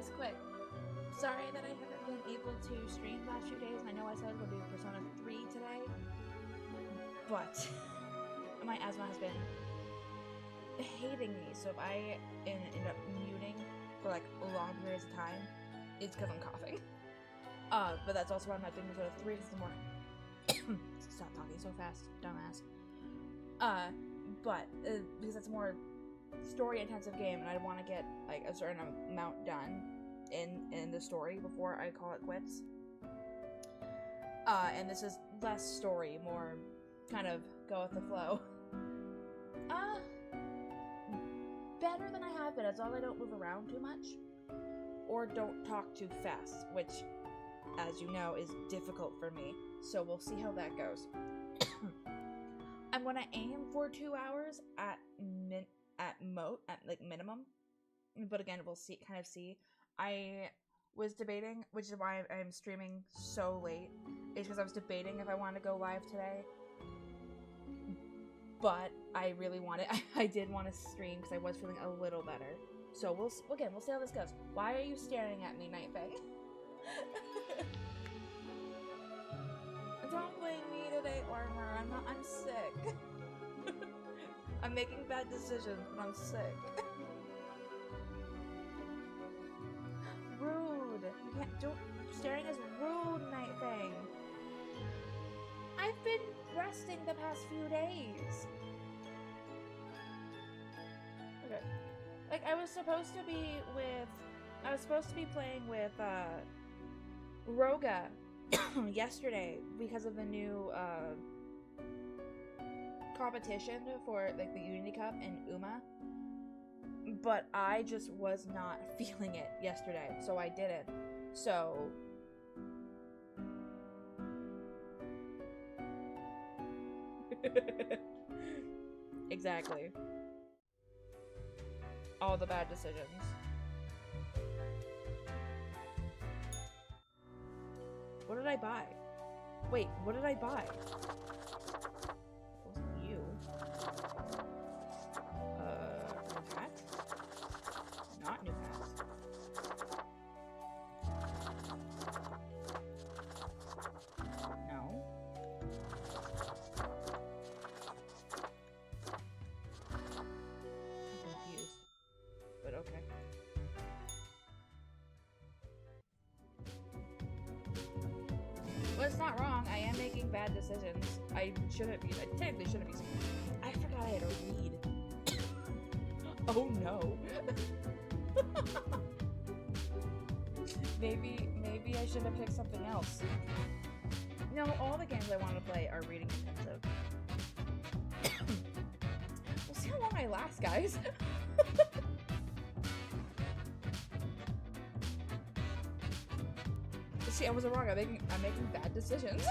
this quick. Sorry that I haven't been able to stream the last few days, and I know I said I was going to do Persona 3 today, but my asthma has been hating me, so if I end up muting for like long periods of time, it's because I'm coughing. But that's also why I'm not doing Persona 3, because the more stop talking so fast, dumbass. But because it's a more story intensive game, and I want to get like a certain amount done in the story before I call it quits. And this is less story, more kind of go with the flow. Better than I have been, as long as I don't move around too much or don't talk too fast, which, as you know, is difficult for me. So we'll see how that goes. I'm gonna aim for 2 hours at minimum, but again, we'll see. I was debating, which is why I'm streaming so late, is because I was debating if I wanted to go live today, but I really wanted. I did want to stream because I was feeling a little better. So we'll see how this goes. Why are you staring at me, Nightfang? Don't blame me today, Armor. I'm sick. I'm making bad decisions, but I'm sick. Rude. You can't. Staring is rude, Nightfang. I've been resting the past few days. Okay. Like, I was supposed to be playing with, Roga yesterday because of the new, competition for, like, the Unity Cup and Uma. But I just was not feeling it yesterday, so I didn't. So... Exactly. All the bad decisions. What did I buy? Wait, what did I buy? It wasn't you. New hat? Not new hat. No. I'm confused. But okay. Well, it's not wrong. I am making bad decisions. I technically shouldn't be. I forgot I had to read. Oh no. Maybe I should have picked something else. No, all the games I want to play are reading intensive. We'll see how long I last, guys. See, I was wrong. I'm making bad decisions.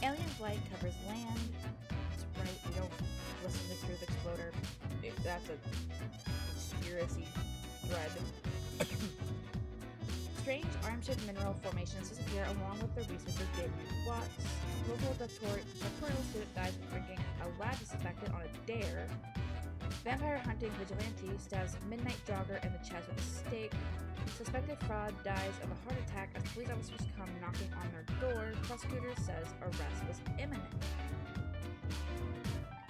Alien flight covers land. That's right. We don't listen to Truth Exploder. That's a conspiracy thread. Strange arm-shaped mineral formations disappear along with the researchers David Watts. Local doctoral student dies from drinking a lab disinfectant on a dare. Vampire hunting vigilante stabs midnight jogger in the chest with a stake. Suspected fraud dies of a heart attack as police officers come knocking on their door. Prosecutor says arrest was imminent.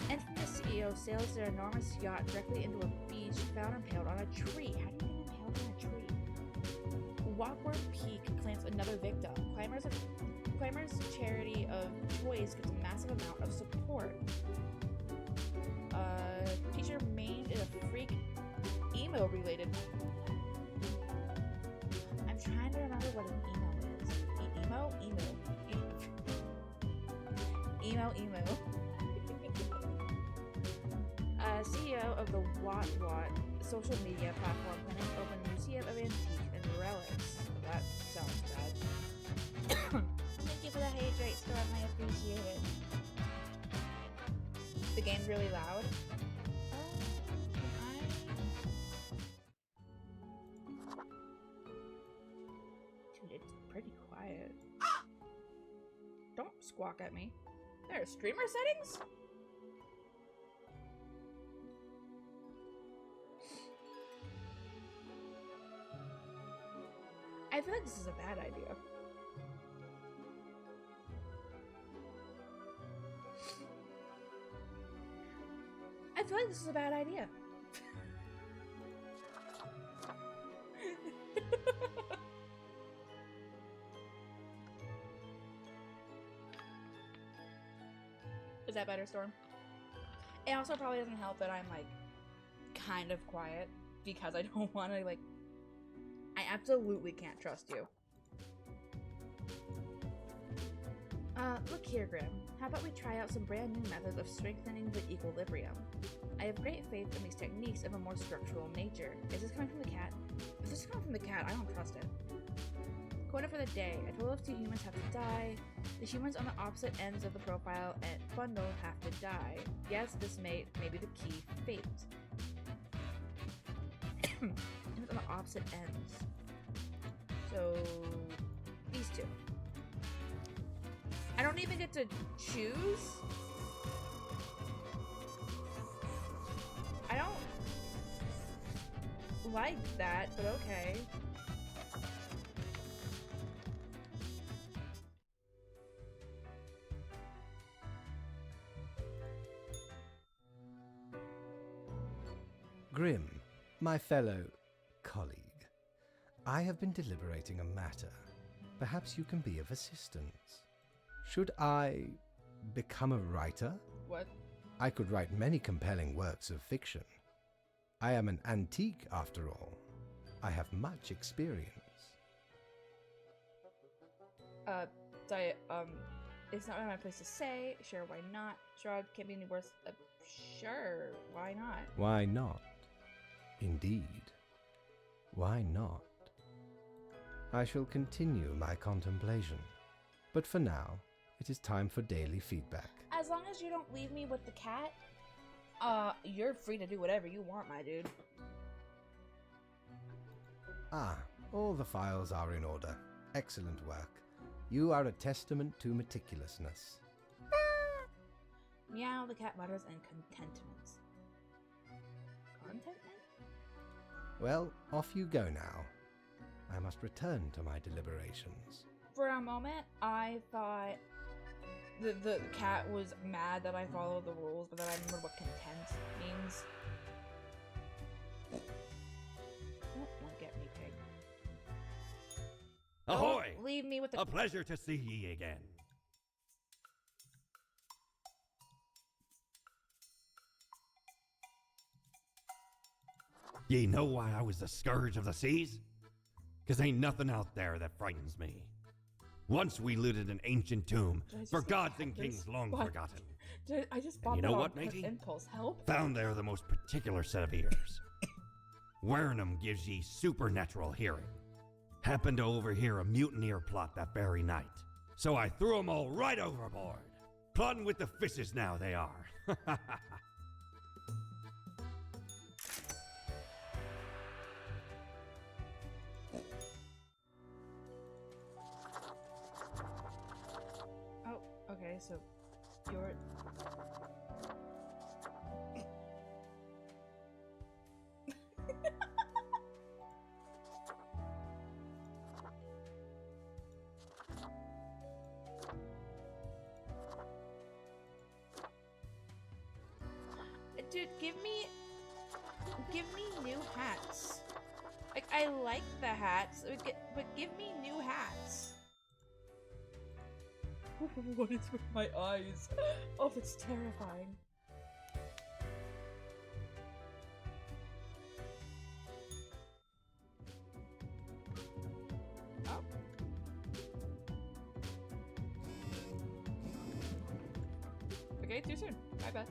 Infamous CEO sails their enormous yacht directly into a beach found impaled on a tree. How do you get impaled on a tree? Walkworth Peak claims another victim. Climbers charity of toys gets a massive amount of support. Teacher maimed in a freak emo related. I'm trying to remember what an emo is. Emo. CEO of the What social media platform planning to open a museum of antiques and relics. That sounds bad. Thank you for the hydrate storm, I appreciate it. The game's really loud. Dude, it's pretty quiet. Don't squawk at me. There are streamer settings? I feel like this is a bad idea. I feel like this is a bad idea. Is that better, Storm? It also probably doesn't help that I'm like kind of quiet because I don't want to like. I absolutely can't trust you. Look here, Grim. How about we try out some brand new methods of strengthening the equilibrium? I have great faith in these techniques of a more structural nature. Is this coming from the cat? If this is coming from the cat, I don't trust it. Quota for the day. A total of 2 humans have to die. The humans on the opposite ends of the profile and bundle have to die. Yes, this may be the key fate. Humans on the opposite ends. So, these two. I don't even get to choose? I don't like that, but okay. Grim, my fellow colleague, I have been deliberating a matter. Perhaps you can be of assistance. Should I become a writer? What? I could write many compelling works of fiction. I am an antique, after all. I have much experience. It's not really my place to say. Sure, why not? Shrug, can't be any worse. Sure, why not? Why not? Indeed. Why not? I shall continue my contemplation. But for now, it is time for daily feedback. As long as you don't leave me with the cat, you're free to do whatever you want, my dude. Ah, all the files are in order. Excellent work. You are a testament to meticulousness. Meow, the cat mutters in contentment. Contentment? Well, off you go now. I must return to my deliberations. For a moment, I thought the cat was mad that I followed the rules, but then I remembered what content means. Don't get me, pig. Ahoy! Don't leave me with the... A pleasure to see ye again. Ye know why I was the scourge of the seas? 'Cause ain't nothing out there that frightens me. Once we looted an ancient tomb for gods and kings long forgotten. I just bought you know that what, on matey? impulse. Help? Found there the most particular set of ears. Wearing 'em gives ye supernatural hearing. Happened to overhear a mutineer plot that very night. So I threw 'em all right overboard. Plotting with the fishes now they are. Oh, okay, so you're... Dude, give me new hats. Like, I like the hats, but give me new hats. What is with my eyes? Oh, it's terrifying. Oh. Okay, too soon. My bad.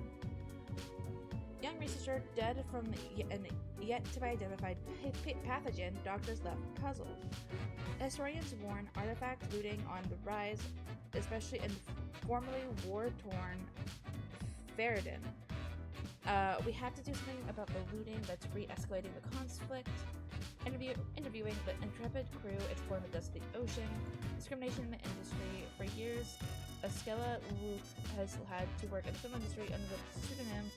Young researcher dead from an yet-to-be-identified pathogen, doctors left puzzled. Historians warn artifact looting on the rise, especially in formerly war-torn Faradin. We have to do something about the looting that's re-escalating the conflict. Interviewing the intrepid crew exploring the depths of the ocean. Discrimination in the industry. For years, Esquela has had to work in the film industry under the pseudonym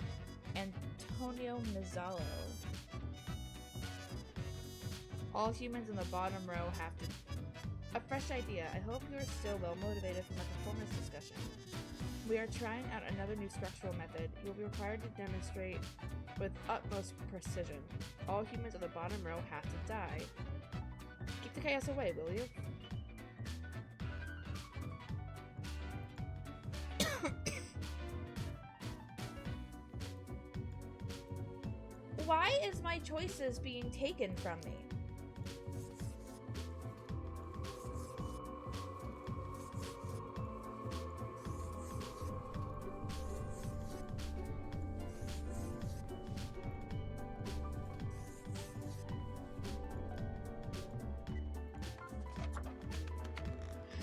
Antonio Mazzalo. All humans in the bottom row have to A fresh idea. I hope you are still well motivated for my performance discussion. We are trying out another new structural method. You will be required to demonstrate with utmost precision. All humans of the bottom row have to die. Keep the chaos away, will you? Why is my choices being taken from me?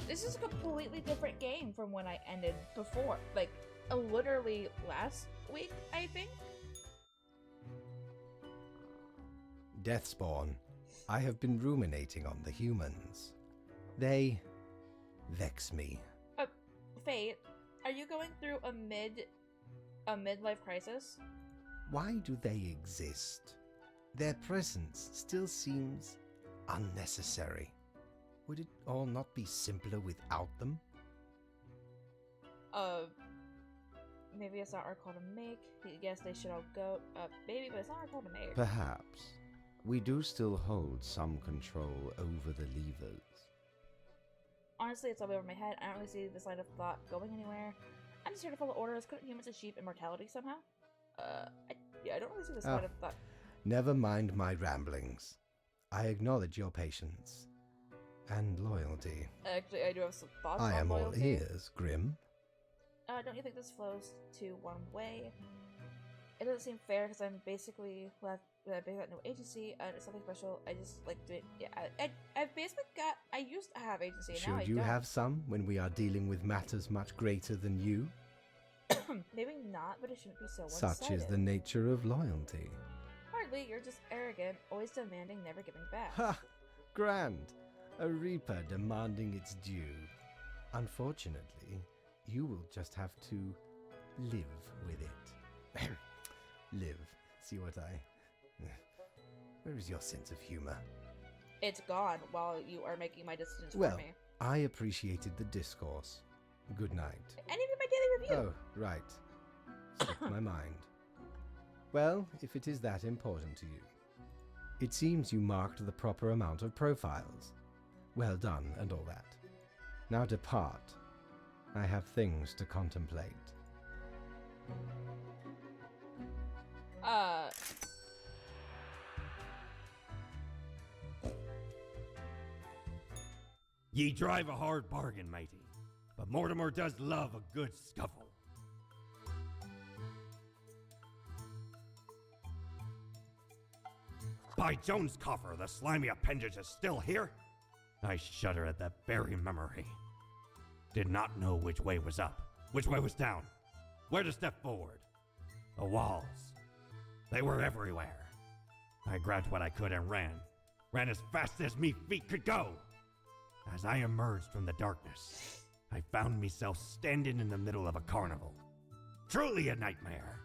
This is a completely different game from when I ended before. Like, literally last week, I think? Deathspawn, I have been ruminating on the humans. They vex me. Fate, are you going through a midlife crisis? Why do they exist? Their presence still seems unnecessary. Would it all not be simpler without them? Maybe it's not our call to make. Yes, they should all go. Maybe, but it's not our call to make. Perhaps. We do still hold some control over the levers. Honestly, it's all over my head. I don't really see this line of thought going anywhere. I'm just here to follow orders. Couldn't humans achieve immortality somehow? I don't really see this line of thought. Never mind my ramblings. I acknowledge your patience and loyalty. Actually, I do have some thoughts I on am loyalty. all ears, Grim. Don't you think this flows to one way? It doesn't seem fair because I'm basically left being that no agency and it's something special. I just like do it. Yeah, I've basically got. I used to have agency. And now I Should you don't. have some when we are dealing with matters much greater than you? Maybe not, but it shouldn't be so Such one-sided. is the nature of loyalty. Hardly. You're just arrogant, always demanding, never giving back. Ha! Grand! A reaper demanding its due. Unfortunately, you will just have to live with it. Live. See what I... Where is your sense of humor? It's gone while you are making my decisions Well, for me. I appreciated the discourse. Good night. And even my daily review. Oh, right. Slipped my mind. Well, if it is that important to you. It seems you marked the proper amount of profiles. Well done and all that. Now depart. I have things to contemplate. Ye drive a hard bargain, matey, but Mortimer does love a good scuffle. By Jones' coffer, the slimy appendage is still here? I shudder at that very memory. Did not know which way was up, which way was down, where to step forward. The walls, they were everywhere. I grabbed what I could and ran as fast as me feet could go. As I emerged from the darkness, I found myself standing in the middle of a carnival. Truly a nightmare.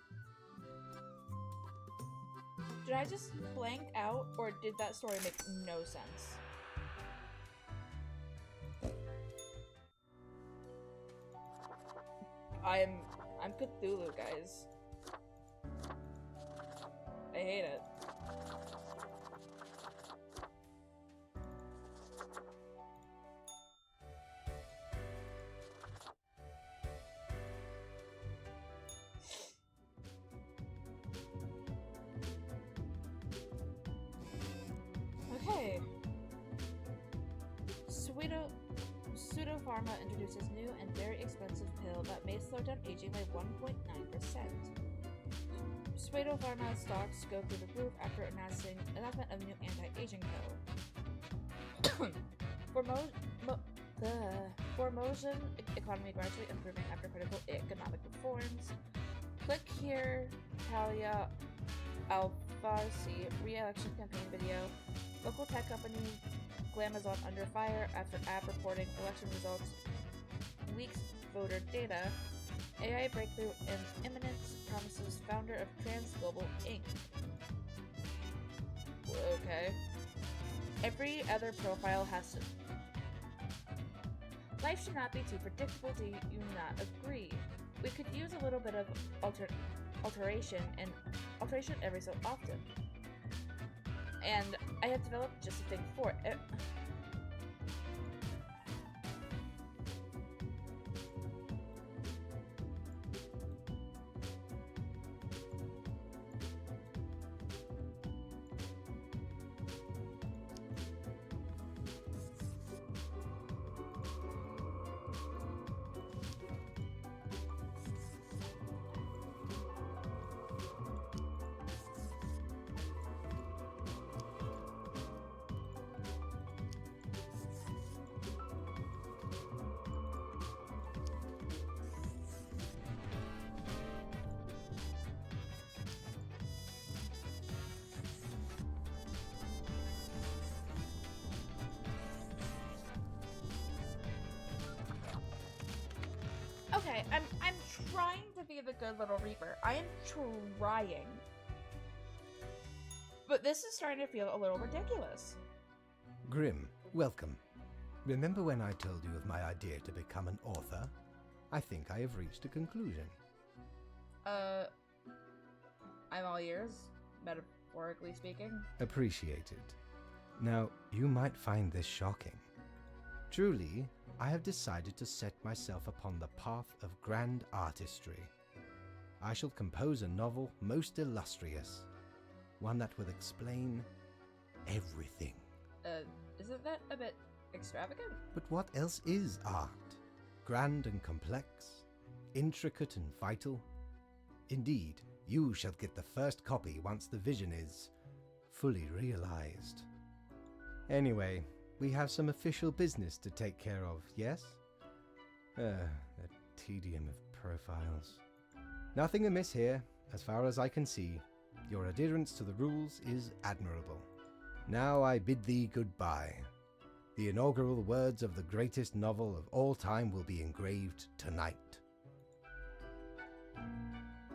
Did I just blank out, or did that story make no sense? I'm Cthulhu, guys. I hate it. Okay. Pseudopharma introduces new and very expensive pill that may slow down aging by 1.9%. Pseudopharma stocks go through the roof after announcement of new anti-aging pill. Formosan economy gradually improving after critical economic reforms. Click here, Talia Alfarsi re-election campaign video. Local tech company Glamazon under fire after app reporting election results. Leaks voter data. AI breakthrough in imminence promises founder of Trans Global Inc. Okay. Every other profile has to. Life should not be too predictable, do you not agree? We could use a little bit of alteration every so often. And I have developed just a thing for it. Okay, I'm trying to be the good little reaper. I am trying. But this is starting to feel a little ridiculous. Grim, welcome. Remember when I told you of my idea to become an author? I think I have reached a conclusion. I'm all ears, metaphorically speaking. Appreciated. Now, you might find this shocking. Truly, I have decided to set myself upon the path of grand artistry. I shall compose a novel most illustrious, one that will explain everything. Isn't that a bit extravagant? But what else is art? Grand and complex, intricate and vital. Indeed, you shall get the first copy once the vision is fully realized. Anyway, we have some official business to take care of, yes? The tedium of profiles. Nothing amiss here, as far as I can see. Your adherence to the rules is admirable. Now I bid thee goodbye. The inaugural words of the greatest novel of all time will be engraved tonight.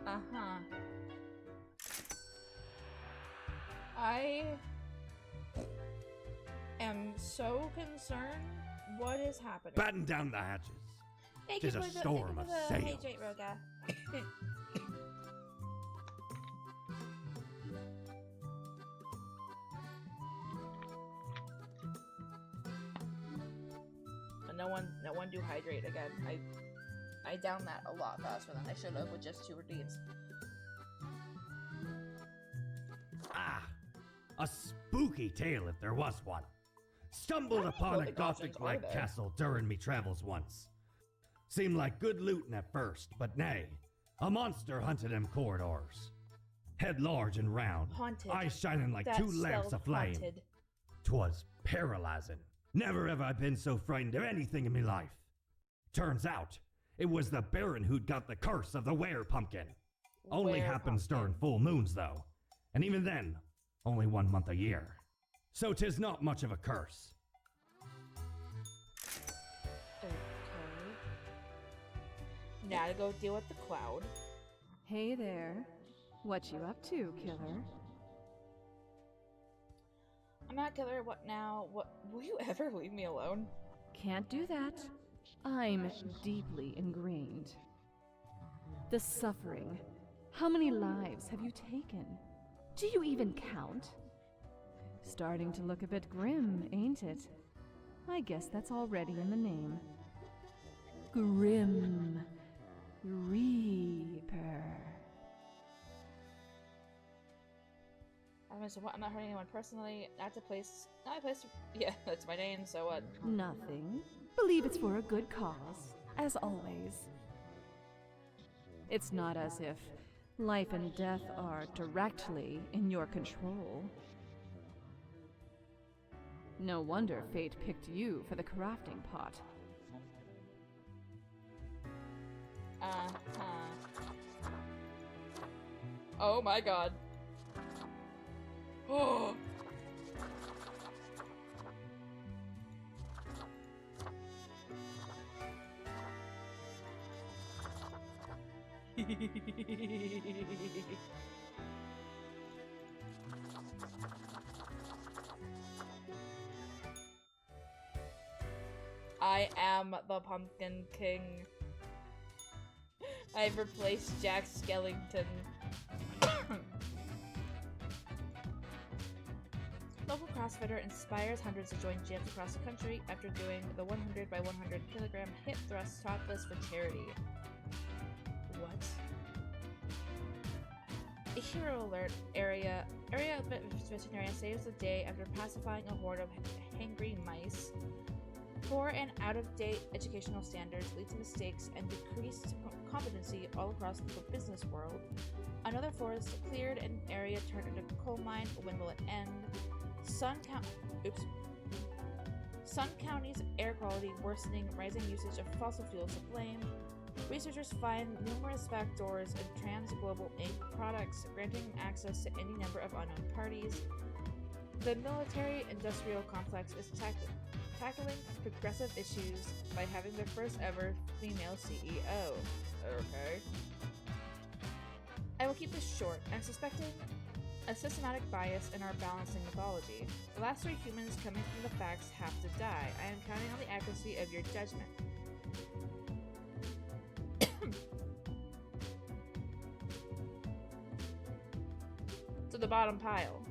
Uh-huh. I am so concerned. What is happening? Batten down the hatches. Thank Tis you a for the- storm thank you of for the sail. Hey, Roga. No one do hydrate again. I downed that a lot faster than I should have with just 2 redeems. Ah, a spooky tale if there was one. Stumbled How many upon a golden goblins gothic-like are there? castle during me travels once. Seemed like good looting at first, but nay, a monster hunted them corridors. Head large and round, Haunted. eyes shining like That's 2 lamps spelled aflame. haunted. 'Twas paralyzing. Never have I been so frightened of anything in me life. Turns out, it was the Baron who'd got the curse of the were-pumpkin. Only happens during full moons, though. And even then, only 1 month a year. So 'tis not much of a curse. Okay. Now to go deal with the cloud. Hey there. What you up to, killer? I'm not killer. What now? What? Will you ever leave me alone? Can't do that. I'm deeply ingrained. The suffering. How many lives have you taken? Do you even count? Starting to look a bit grim, ain't it? I guess that's already in the name. Grim Reaper. So what? I'm not hurting anyone personally. Not a place. Yeah, that's my name. So what? Nothing. Believe it's for a good cause, as always. It's not as if life and death are directly in your control. No wonder fate picked you for the crafting pot. Oh my god. Oh. I am the Pumpkin King. I've replaced Jack Skellington. Local CrossFitter inspires hundreds to join gyms across the country after doing the 100 by 100 kilogram hip thrust topless for charity. What? A hero alert area veterinarian saves the day after pacifying a horde of hangry mice. Poor and out-of-date educational standards lead to mistakes and decreased competency all across the business world. Another forest cleared, an area turned into a coal mine. When will it end? Sun County's air quality worsening, rising usage of fossil fuels to blame. Researchers find numerous backdoors in trans-global Inc. products, granting access to any number of unknown parties. The military-industrial complex is tackling progressive issues by having their first ever female CEO. Okay. I will keep this short. I'm suspecting a systematic bias in our balancing mythology. The last 3 humans coming from the facts have to die. I am counting on the accuracy of your judgment. To the bottom pile.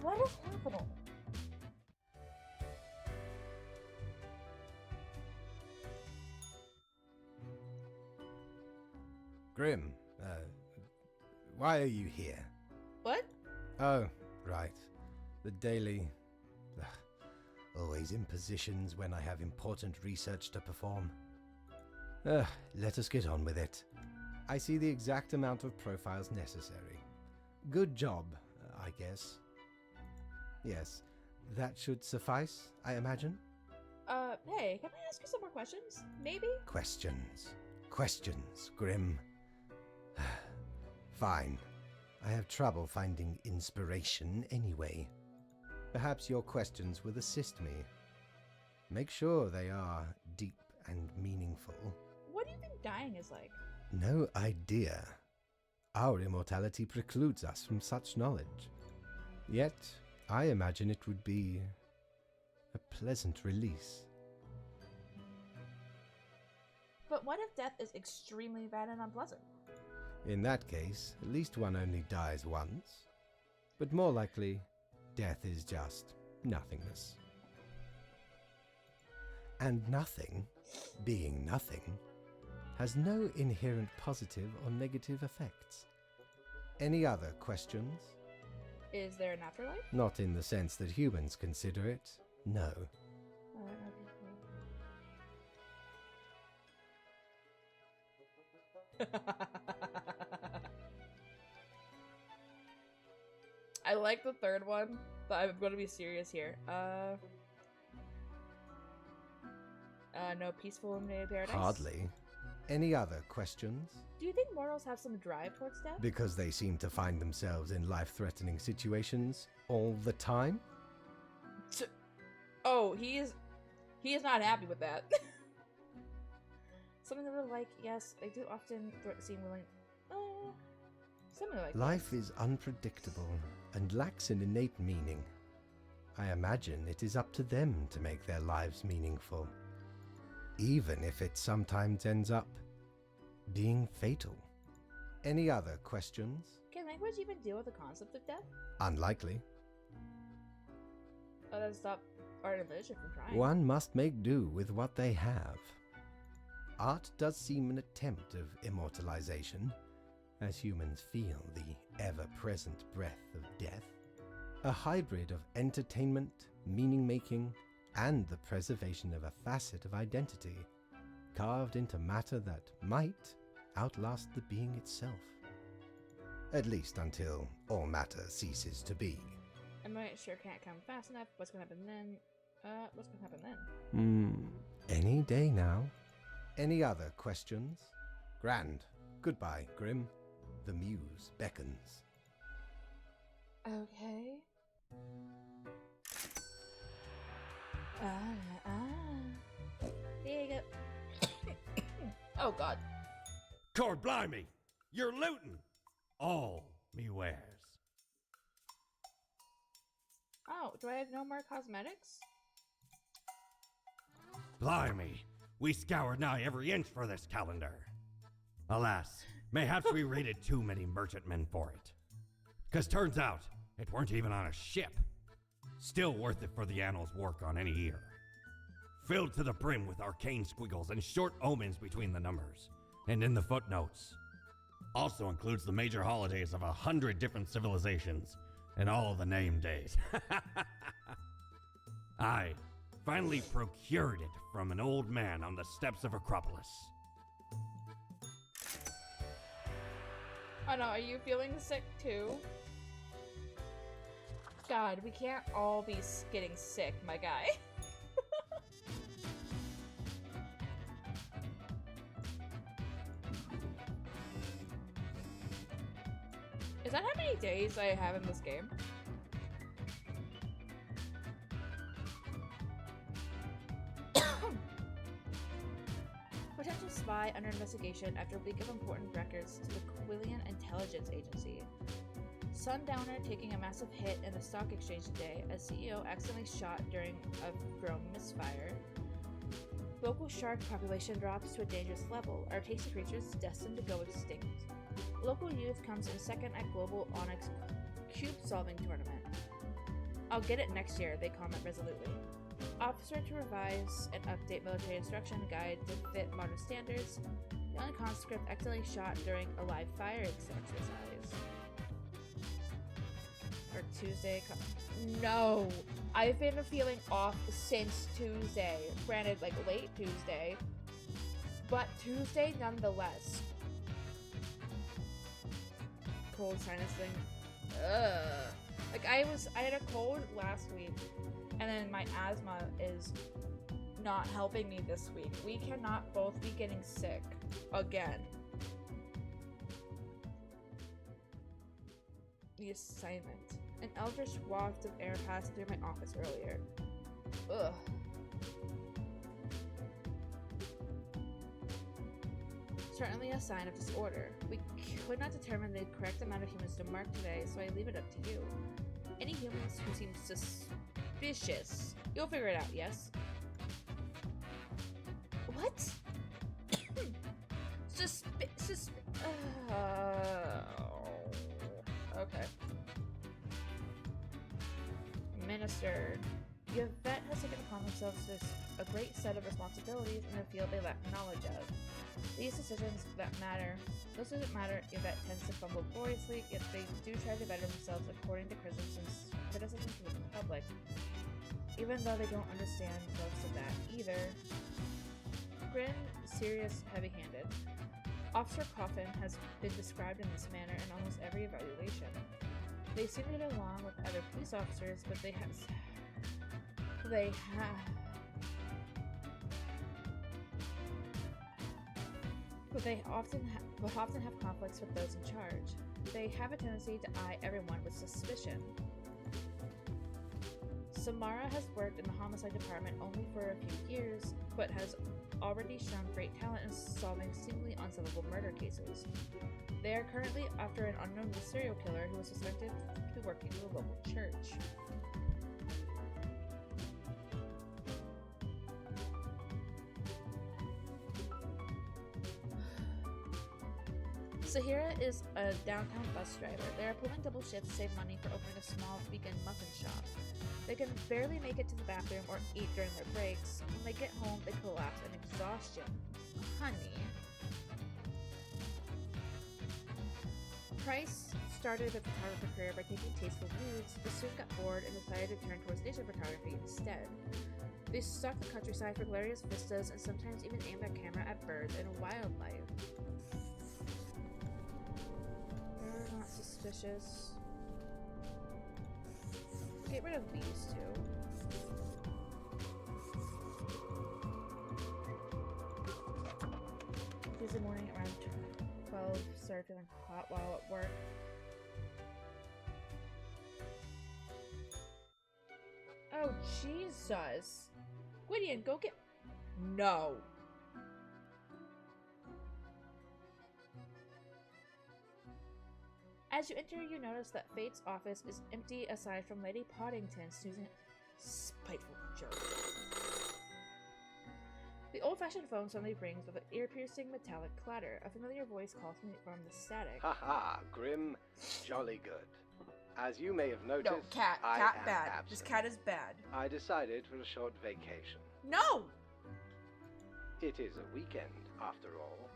What is happening? Grim, why are you here? What? Oh, right. The daily... always in positions when I have important research to perform. Let us get on with it. I see the exact amount of profiles necessary. Good job, I guess. Yes, that should suffice, I imagine? Hey, can I ask you some more questions? Maybe? Questions. Questions, Grim. Fine. I have trouble finding inspiration anyway. Perhaps your questions will assist me. Make sure they are deep and meaningful. What do you think dying is like? No idea. Our immortality precludes us from such knowledge. Yet, I imagine it would be a pleasant release. But what if death is extremely bad and unpleasant? In that case, at least one only dies once. But more likely, death is just nothingness. And nothing, being nothing, has no inherent positive or negative effects. Any other questions? Is there an afterlife? Not in the sense that humans consider it, no. I like the third one, but I'm going to be serious here. No peaceful illuminated paradise? Hardly. Any other questions? Do you think mortals have some drive towards death? Because they seem to find themselves in life-threatening situations all the time? Oh, he is not happy with that. Something that we're like, yes, they do often seem willing. Something like Life is unpredictable and lacks an innate meaning. I imagine it is up to them to make their lives meaningful, even if it sometimes ends up being fatal. Any other questions? Can language even deal with the concept of death? Unlikely. Oh, that stop art and literature from trying. One must make do with what they have. Art does seem an attempt of immortalization, as humans feel the ever-present breath of death. A hybrid of entertainment, meaning-making, and the preservation of a facet of identity, carved into matter that might outlast the being itself. At least until all matter ceases to be. And my sure can't come fast enough. What's gonna happen then? What's gonna happen then? Any day now. Any other questions? Grand. Goodbye, Grim. The muse beckons. Okay. There you go. Oh, God. Cord blimey! You're looting! All me wares. Oh, do I have no more cosmetics? Blimey! We scoured nigh every inch for this calendar. Alas, mayhaps we raided too many merchantmen for it. 'Cause turns out, it weren't even on a ship. Still worth it for the annals work on any year. Filled to the brim with arcane squiggles and short omens between the numbers, and in the footnotes. Also includes the major holidays of 100 different civilizations, and all the name days. I finally procured it from an old man on the steps of Acropolis. Oh no, are you feeling sick too? God, we can't all be getting sick, my guy. Is that how many days I have in this game? Potential spy under investigation after leak of important records to the Quillian Intelligence Agency. Sundowner taking a massive hit in the stock exchange today as CEO accidentally shot during a drone misfire. Local shark population drops to a dangerous level. Are tasty creatures destined to go extinct? Local youth comes in second at Global Onyx Cube Solving Tournament. I'll get it next year, they comment resolutely. Officer to revise and update military instruction guide to fit modern standards. Young conscript accidentally shot during a live fire exercise. Or Tuesday. No! I've been feeling off since Tuesday. Granted, like late Tuesday. But Tuesday nonetheless. Cold sinus thing. Ugh. Like I had a cold last week. And then my asthma is not helping me this week. We cannot both be getting sick again. The assignment. An eldritch waft of air passed through my office earlier. Ugh. Certainly a sign of disorder. We could not determine the correct amount of humans to mark today, so I leave it up to you. Any humans who seem suspicious. You'll figure it out, yes? What? Okay. Minister. The vet has taken upon themselves a great set of responsibilities in a field they lack knowledge of. These decisions that matter. Those doesn't matter, Yvette tends to fumble gloriously, yet they do try to better themselves according to criticism from the public. Even though they don't understand most of that either. Grin, serious, heavy-handed. Officer Coffin has been described in this manner in almost every evaluation. They seem to get along with other police officers, but they often have conflicts with those in charge. They have a tendency to eye everyone with suspicion. Samara has worked in the homicide department only for a few years, but has already shown great talent in solving seemingly unsolvable murder cases. They are currently after an unknown serial killer who is suspected to be working with a local church. Sahira is a downtown bus driver. They are pulling double shifts to save money for opening a small vegan muffin shop. They can barely make it to the bathroom or eat during their breaks. When they get home, they collapse in exhaustion. Honey. Price started a photographer career by taking tasteful nudes, but soon got bored and decided to turn towards nature photography instead. They stalk the countryside for glorious vistas and sometimes even aim their camera at birds and wildlife. They're not suspicious. Get rid of these two. Tuesday morning around 12 started feeling hot while at work. Oh, Jesus. Gwydion, go get... No. As you enter, you notice that Fate's office is empty aside from Lady Poddington snoozing... Spiteful jerk. The old-fashioned phone suddenly rings with an ear-piercing metallic clatter. A familiar voice calls from the static. Haha, Grim. Jolly good. As you may have noticed, No, cat. I Cat am bad. absent. This cat is bad. I decided for a short vacation. No! It is a weekend, after all,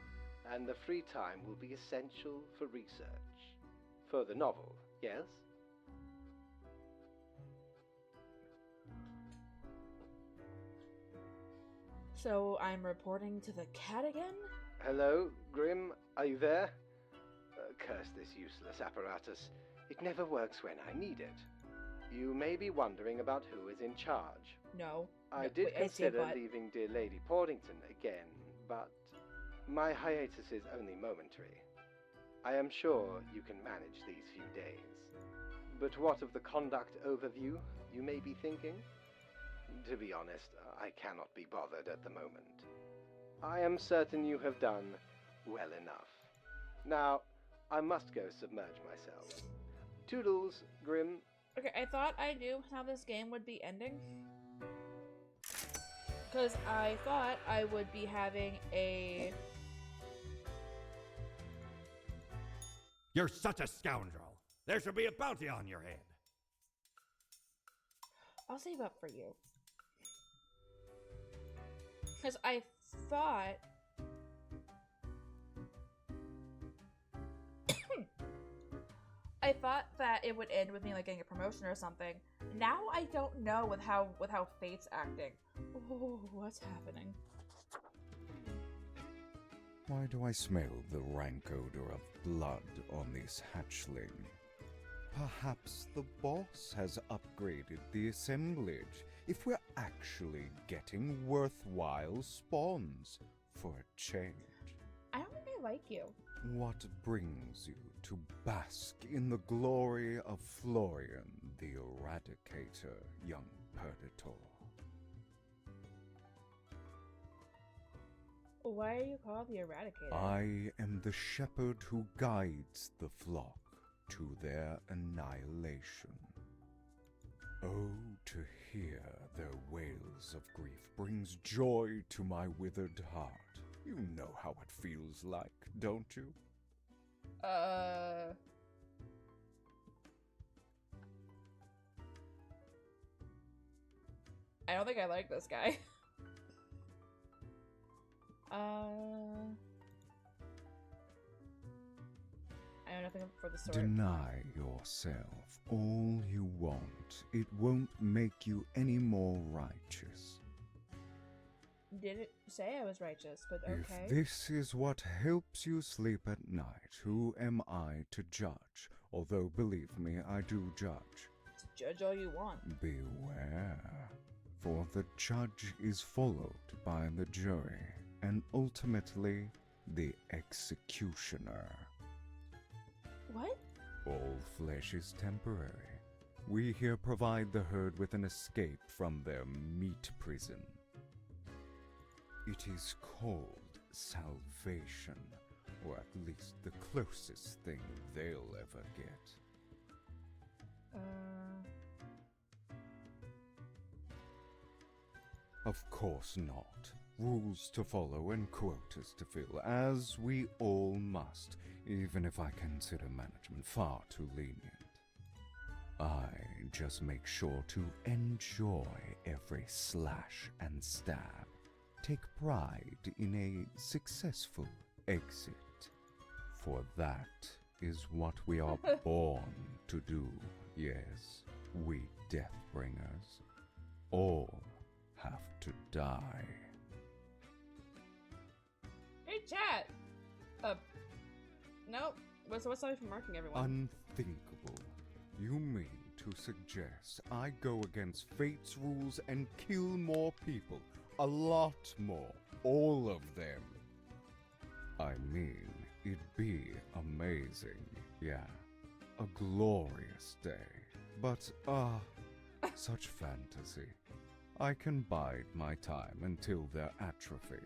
and the free time will be essential for research. For the novel, yes? So I'm reporting to the cat again? Hello, Grim, are you there? Curse this useless apparatus. It never works when I need it. You may be wondering about who is in charge. No. I No, did wait, I see, consider but- leaving dear Lady Poddington again, but my hiatus is only momentary. I am sure you can manage these few days. But what of the conduct overview, you may be thinking? To be honest, I cannot be bothered at the moment. I am certain you have done well enough. Now, I must go submerge myself. Toodles, Grim. Okay, I thought I knew how this game would be ending. Because I thought I would be having a... You're such a scoundrel. There should be a bounty on your head. I'll save up for you. Because I thought... I thought that it would end with me like getting a promotion or something. Now I don't know with how Fate's acting. Ooh, what's happening? Why do I smell the rank odor of blood on this hatchling? Perhaps the boss has upgraded the assemblage if we're actually getting worthwhile spawns for a change. I don't think I like you. What brings you to bask in the glory of Florian the Eradicator, young Predator? Why are you called the Eradicator? I am the shepherd who guides the flock to their annihilation. Oh, to hear their wails of grief brings joy to my withered heart. You know how it feels like, don't you? I don't think I like this guy. I have nothing for the sword. Deny yourself all you want. It won't make you any more righteous. Did it say I was righteous, but okay. If this is what helps you sleep at night, who am I to judge? Although, believe me, I do judge. Judge all you want. Beware, for the judge is followed by the jury, and ultimately, the executioner. What? All flesh is temporary. We here provide the herd with an escape from their meat prison. It is called salvation, or at least the closest thing they'll ever get. Of course not. Rules to follow and quotas to fill, as we all must, even if I consider management far too lenient. I just make sure to enjoy every slash and stab. Take pride in a successful exit. For that is what we are born to do, yes, we Deathbringers. All have to die. Hey, chat! Nope. What's something from marking everyone? Unthinkable. You mean to suggest I go against fate's rules and kill more people? A lot more. All of them. I mean, It'd be amazing, yeah. A glorious day. But, such fantasy. I can bide my time until their atrophy.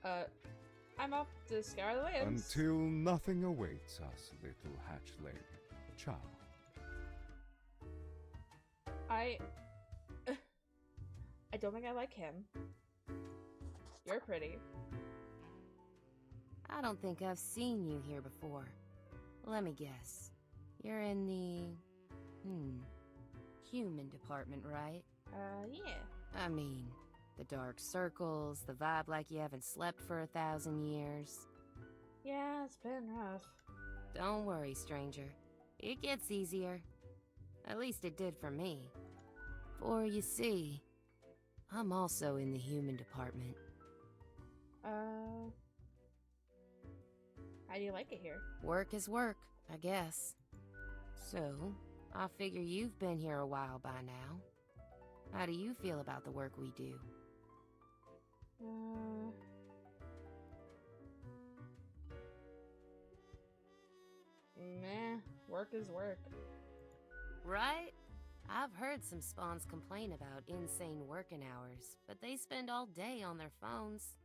I'm off to scour the lands. Until nothing awaits us, little hatchling. Ciao. I don't think I like him. You're pretty. I don't think I've seen you here before. Let me guess. You're in the... human department, right? Yeah. I mean, the dark circles, the vibe like you haven't slept for 1,000 years. Yeah, it's been rough. Don't worry, stranger. It gets easier. At least it did for me. For you see, I'm also in the human department. How do you like it here? Work is work, I guess. So, I figure you've been here a while by now. How do you feel about the work we do? Meh, work is work. Right? I've heard some spawns complain about insane working hours, but they spend all day on their phones.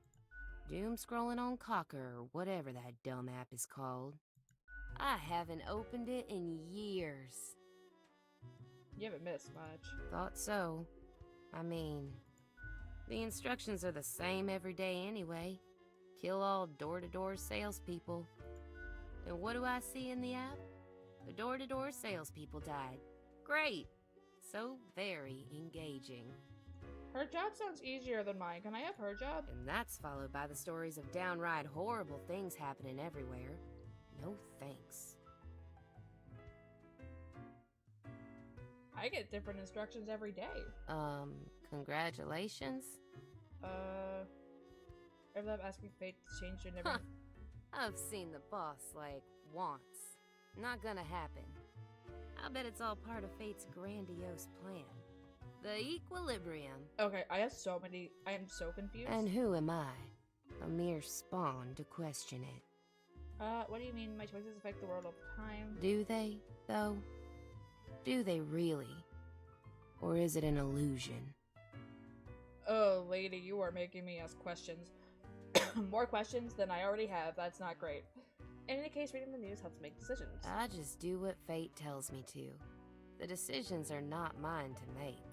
Doom scrolling on Cocker or whatever that dumb app is called. I haven't opened it in years. You haven't missed much. Thought so. I mean, the instructions are the same every day anyway. Kill all door-to-door salespeople. And what do I see in the app? The door-to-door salespeople died. Great! So very engaging. Her job sounds easier than mine. Can I have her job? And that's followed by the stories of downright horrible things happening everywhere. No thanks. I get different instructions every day. Congratulations? Every time asking fate to change your never. I've seen the boss, like, once. Not gonna happen. I bet it's all part of fate's grandiose plan. The equilibrium. Okay, I am so confused. And who am I? A mere spawn to question it. What do you mean my choices affect the world over time? Do they, though? Do they really? Or is it an illusion? Oh, lady, you are making me ask questions. More questions than I already have. That's not great. In any case, reading the news helps make decisions. I just do what fate tells me to. The decisions are not mine to make.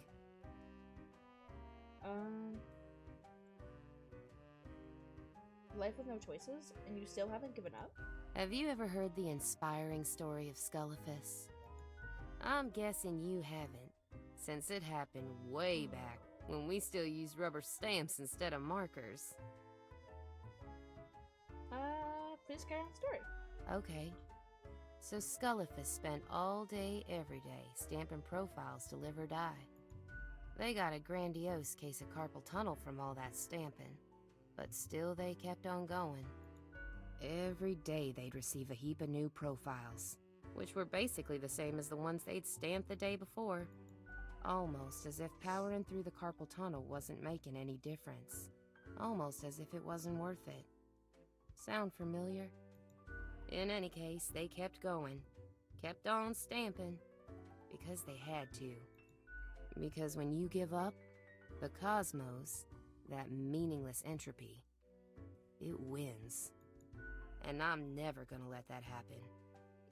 Life with no choices, and you still haven't given up? Have you ever heard the inspiring story of Scullifus? I'm guessing you haven't, since it happened way back when we still used rubber stamps instead of markers. Please carry on the story. Okay. So Scullifus spent all day, every day, stamping profiles to live or die. They got a grandiose case of carpal tunnel from all that stamping, but still they kept on going. Every day they'd receive a heap of new profiles, which were basically the same as the ones they'd stamped the day before. Almost as if powering through the carpal tunnel wasn't making any difference. Almost as if it wasn't worth it. Sound familiar? In any case, they kept going. Kept on stamping. Because they had to. Because when you give up, the cosmos, that meaningless entropy, it wins. And I'm never gonna let that happen.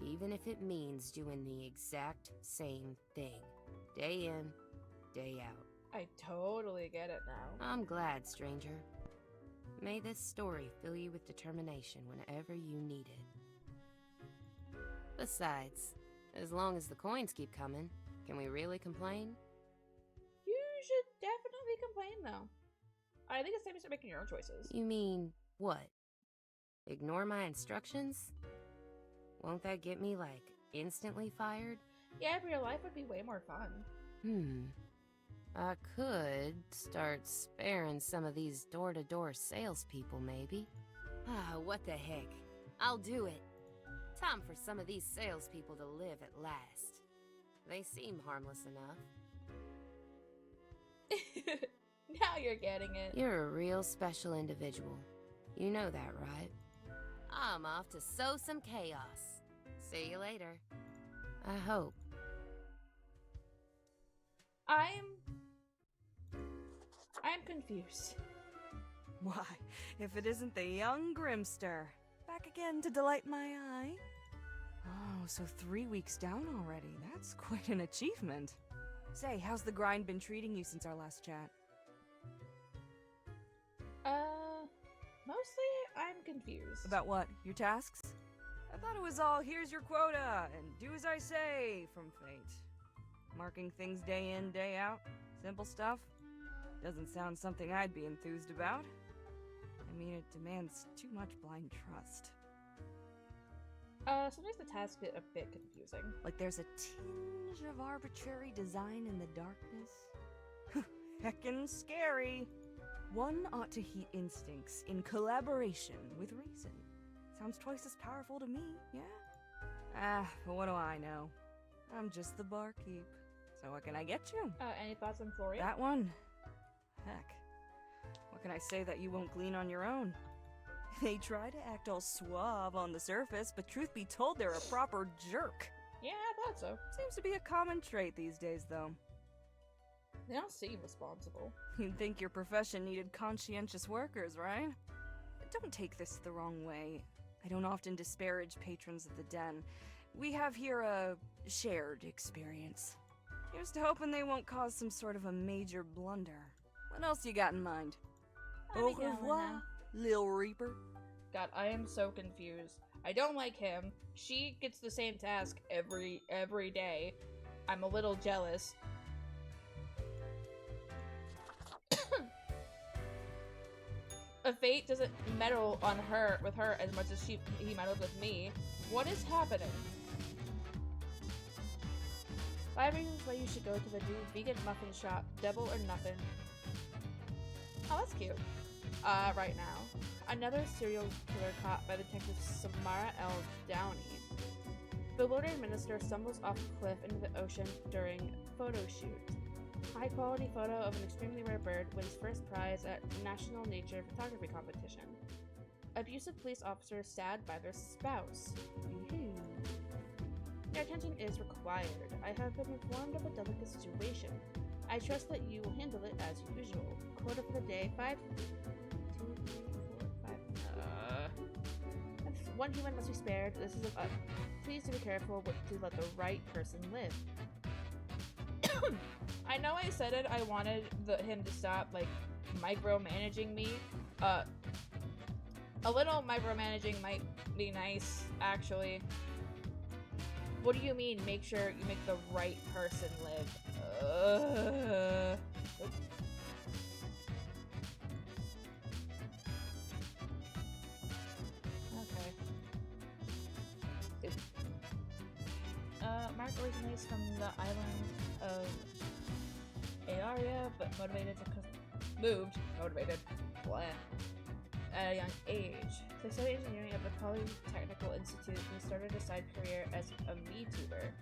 Even if it means doing the exact same thing. Day in, day out. I totally get it now. I'm glad, stranger. May this story fill you with determination whenever you need it. Besides, as long as the coins keep coming, can we really complain? You should definitely complain, though. I think it's time to start making your own choices. You mean, what? Ignore my instructions? Won't that get me, like, instantly fired? Yeah, but your life would be way more fun. I could start sparing some of these door-to-door salespeople, maybe. What the heck. I'll do it. Time for some of these salespeople to live at last. They seem harmless enough. Now you're getting it. You're a real special individual. You know that, right? I'm off to sow some chaos. See you later. I hope. I'm confused. Why, if it isn't the young Grimster, back again to delight my eye. Oh, so 3 weeks down already. That's quite an achievement. Say, how's the grind been treating you since our last chat? Mostly I'm confused. About what? Your tasks? I thought it was all, here's your quota, and do as I say from fate. Marking things day in, day out? Simple stuff? Doesn't sound something I'd be enthused about. I mean, it demands too much blind trust. Sometimes the tasks get a bit confusing. Like there's a tinge of arbitrary design in the darkness. Heckin' scary. One ought to heed instincts in collaboration with reason. Sounds twice as powerful to me, yeah? But what do I know? I'm just the barkeep. So what can I get you? Any thoughts on Floria? That one? Heck. What can I say that you won't glean on your own? They try to act all suave on the surface, but truth be told, they're a proper jerk. Yeah, I thought so. Seems to be a common trait these days, though. They don't seem responsible. You'd think your profession needed conscientious workers, right? Don't take this the wrong way. I don't often disparage patrons of the den. We have here a shared experience. Here's to hoping they won't cause some sort of a major blunder. What else you got in mind? Au revoir, Lil Reaper. God, I am so confused. I don't like him. She gets the same task every day. I'm a little jealous. Fate doesn't meddle on her with her as much as he meddled with me. What is happening? 5 reasons why you should go to the new vegan muffin shop, Double or Nothing. Oh, that's cute. Right now. Another serial killer caught by Detective Samara L. Downey. Bewildered minister stumbles off a cliff into the ocean during photo shoot. High-quality photo of an extremely rare bird wins first prize at National Nature Photography Competition. Abusive police officer sad by their spouse. Your attention is required. I have been informed of a delicate situation. I trust that you will handle it as usual. Quota for the day, 5... 2, 3, 4, 5... One human must be spared. This is please do be careful to let the right person live. I know I said it, I wanted him to stop, like, micromanaging me. A little micromanaging might be nice, actually. What do you mean, make sure you make the right person live? Okay. Mark originates from the island of Aeria, but motivated, blah, at a young age. So he studied engineering at the Polytechnical Institute and started a side career as a VTuber,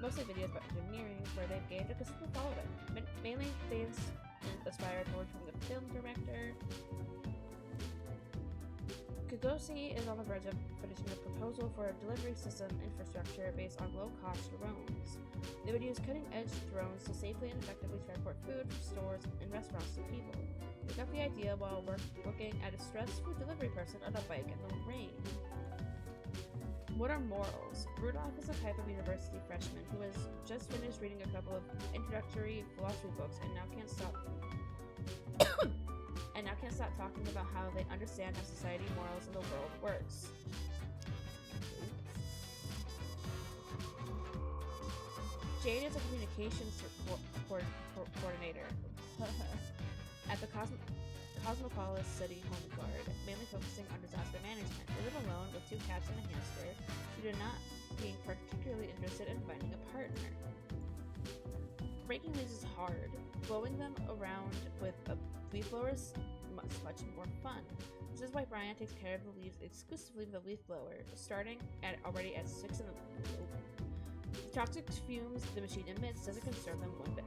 mostly videos about engineering, where they've gained a considerable following. Mainly fans aspire toward becoming a film director. Kugosi is on the verge of finishing a proposal for a delivery system infrastructure based on low-cost drones. They would use cutting-edge drones to safely and effectively transport food from stores and restaurants to people. They got the idea while working at a stressed food delivery person on a bike in the rain. What are morals? Rudolph is a type of university freshman who has just finished reading a couple of introductory philosophy books and now can't stop talking about how they understand how society, morals, and the world works. Jade is a communications coordinator at the Cosmopolis City Home Guard, mainly focusing on disaster management. They live alone with 2 cats and a hamster, who do not being particularly interested in finding a partner. Breaking leaves is hard. Blowing them around with a leaf blower is much more fun. This is why Brian takes care of the leaves exclusively with a leaf blower, starting already at 6 in the... The toxic fumes the machine emits doesn't concern them one bit.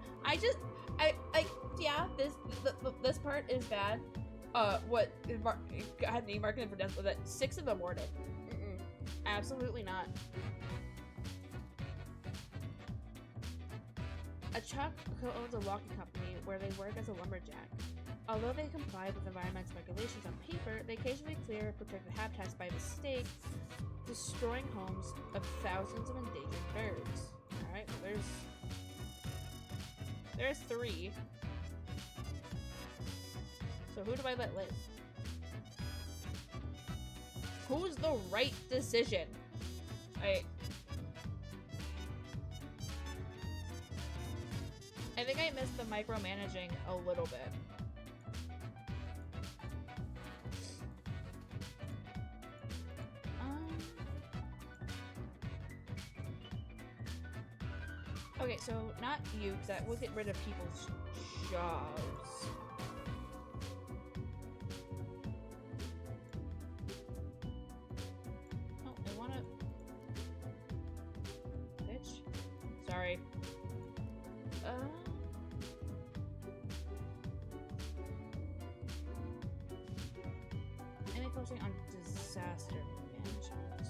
Yeah, this part is bad. what had me marking for death was at 6 in the morning. Absolutely not. A Chuck owns a logging company where they work as a lumberjack. Although they comply with environmental regulations on paper, they occasionally clear protected habitats by mistake, destroying homes of thousands of endangered birds. Alright, well there's 3. So who do I let live? Who's the right decision? I think I missed the micromanaging a little bit. Okay, so not you, because that will get rid of people's jobs. Oh, I wanna... Bitch. Sorry. Any focusing on disaster management.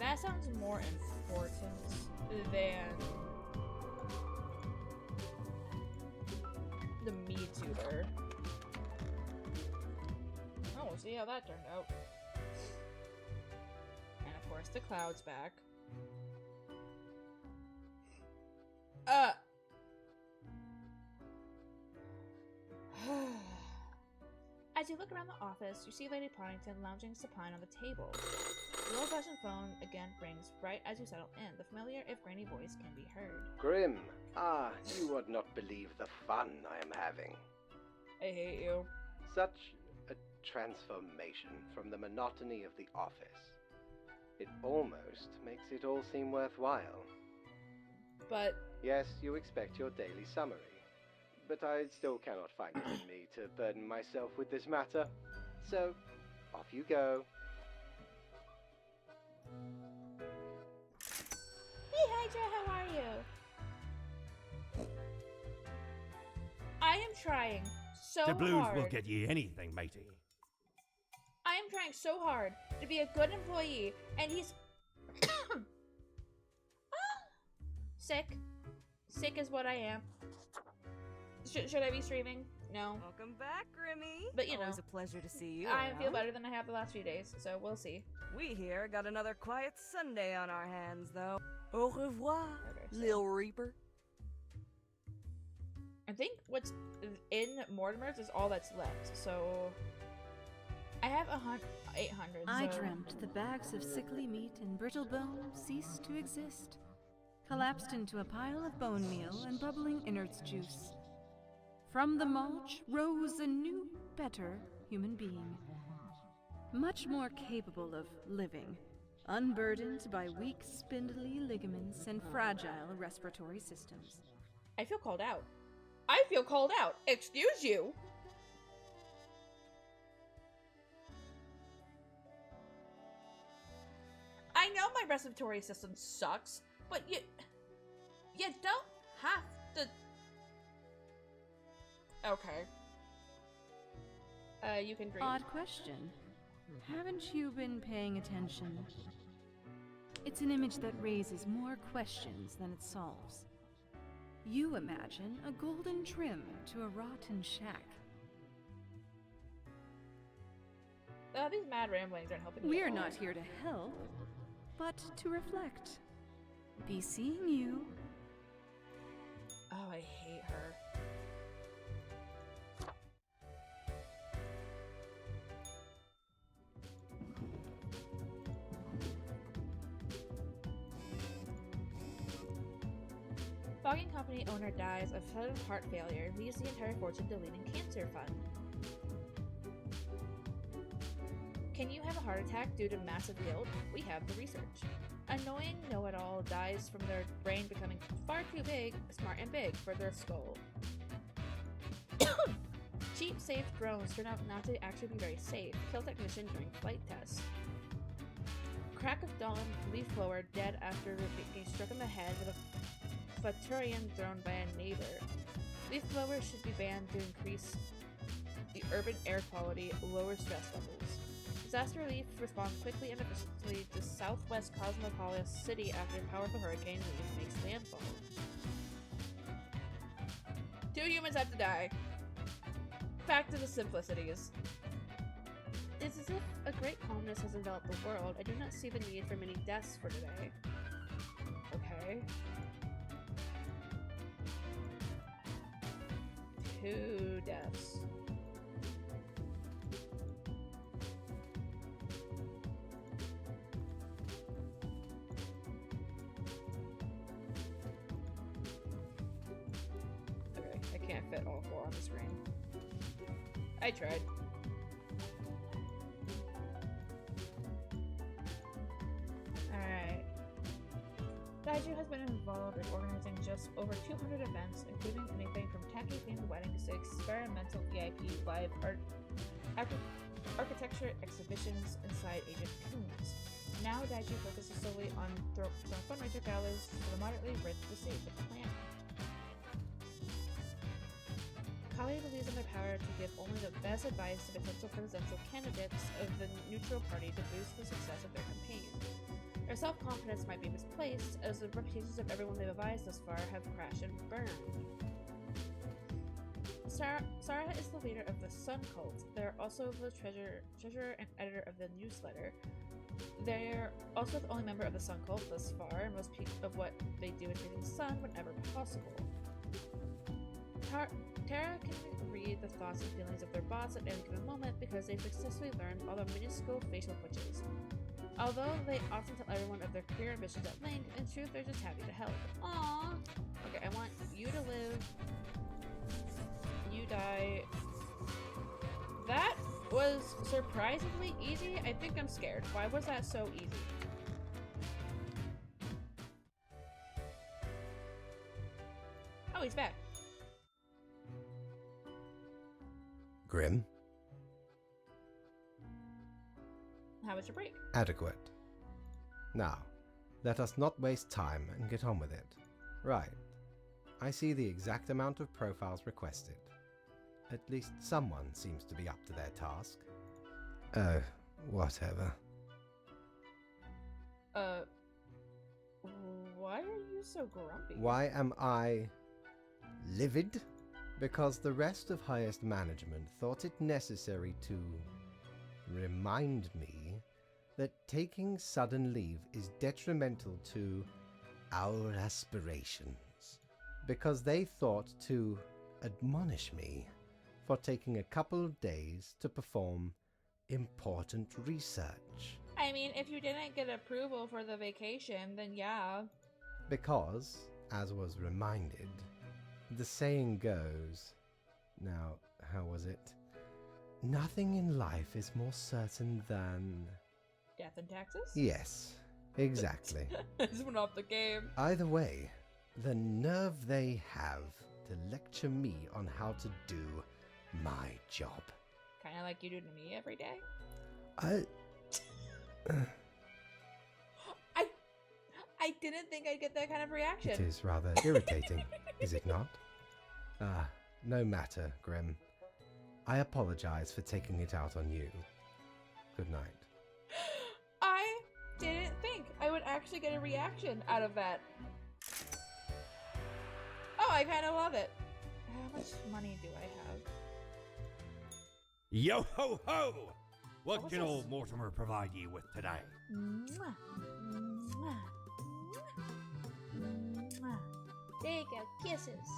That sounds more important than the meat tutor. Oh, we'll see how that turned out. And of course, the cloud's back. As you look around the office, you see Lady Poddington lounging supine on the table. The old-fashioned phone again rings right as you settle in. The familiar, if grainy voice can be heard. Grim, you would not believe the fun I am having. I hate you. Such a transformation from the monotony of the office. It almost makes it all seem worthwhile. But... Yes, you expect your daily summary. But I still cannot find it in me to burden myself with this matter. So, off you go. Hey Hydra, how are you? I am trying so The blues hard. will get you anything, matey. I am trying so hard to be a good employee, and he's... Sick. Sick is what I am. Should I be streaming? No. Welcome back, Grimmy. But, you know, Always a pleasure to see you. I feel around. better than I have the last few days, so we'll see. We here got another quiet Sunday on our hands, though. Au revoir, Okay, so- Lil Reaper. I think what's in Mortimer's is all that's left, so... I have 800, I so... dreamt the bags of sickly meat and brittle bone ceased to exist, collapsed into a pile of bone meal and bubbling innards juice. From the mulch rose a new, better human being, much more capable of living, unburdened by weak, spindly ligaments and fragile respiratory systems. I feel called out. I feel called out! Excuse you! I know my respiratory system sucks, but you don't have to... Okay. You can dream. Odd question. Haven't you been paying attention? It's an image that raises more questions than it solves. You imagine a golden trim to a rotten shack. These mad ramblings aren't helping me. We're at all. not here to help, but to reflect. Be seeing you. Oh, I hate her. Logging company owner dies of sudden heart failure, leaves the entire fortune to leading cancer fund. Can you have a heart attack due to massive guilt? We have the research. Annoying know-it-all dies from their brain becoming far too big, smart and big for their skull. Cheap, safe drones turn out not to actually be very safe. Kill technician during flight test. Crack of dawn, leaf blower dead after being struck in the head with a Faturian thrown by a neighbor. Leaf blowers should be banned to increase the urban air quality, lower stress levels. Disaster relief responds quickly and efficiently to southwest Cosmopolis City after powerful hurricane wave makes landfall. 2 humans have to die. Back to the simplicities. It's as if a great calmness has enveloped the world. I do not see the need for many deaths for today. Okay. 2 deaths. Okay, I can't fit all 4 on the screen. I tried. Alright. Daiju has been involved in organizing just over 200 events, including anything from tacky-themed weddings to experimental VIP live architecture exhibitions inside Agent Coons. Now Daiju focuses solely on fundraiser galas for the moderately rich to save the planet. Kali believes in their power to give only the best advice to potential presidential candidates of the neutral party to boost the success of their campaign. Their self-confidence might be misplaced, as the reputations of everyone they've advised thus far have crashed and burned. Sarah is the leader of the Sun Cult. They're also the treasurer and editor of the newsletter. They're also the only member of the Sun Cult thus far, and most of what they do is reading the sun whenever possible. Tara can read the thoughts and feelings of their boss at any given moment because they've successfully learned all the minuscule facial twitches. Although they often tell everyone of their career ambitions at length, in truth they're just happy to help. Aww! Okay, I want you to live. You die. That was surprisingly easy. I think I'm scared. Why was that so easy? Oh, he's back. Grim? How was your break? Adequate. Now, let us not waste time and get on with it. Right. I see the exact amount of profiles requested. At least someone seems to be up to their task. Oh, whatever. Why are you so grumpy? Why am I livid? Because the rest of highest management thought it necessary to remind me that taking sudden leave is detrimental to our aspirations. Because they thought to admonish me for taking a couple of days to perform important research. I mean, if you didn't get approval for the vacation, then yeah. Because, as was reminded, the saying goes, now, how was it? Nothing in life is more certain than... Death and taxes? Yes, exactly. I just went off the game. Either way, the nerve they have to lecture me on how to do my job. Kind of like you do to me every day? I didn't think I'd get that kind of reaction. It is rather irritating, is it not? No matter, Grim. I apologize for taking it out on you. Good night. I didn't think I would actually get a reaction out of that. Oh, I kind of love it. How much money do I have? Yo ho ho! What was can this? old Mortimer provide you with today? Mwah. Mwah. Mwah. There you go, kisses.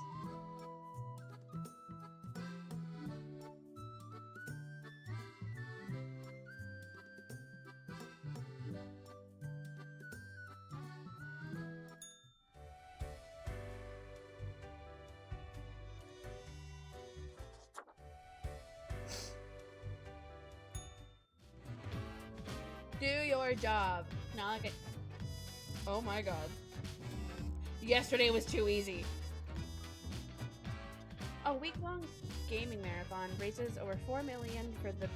Do your job. Not like it. Oh my god. Yesterday was too easy. A week-long gaming marathon raises over $4 million for the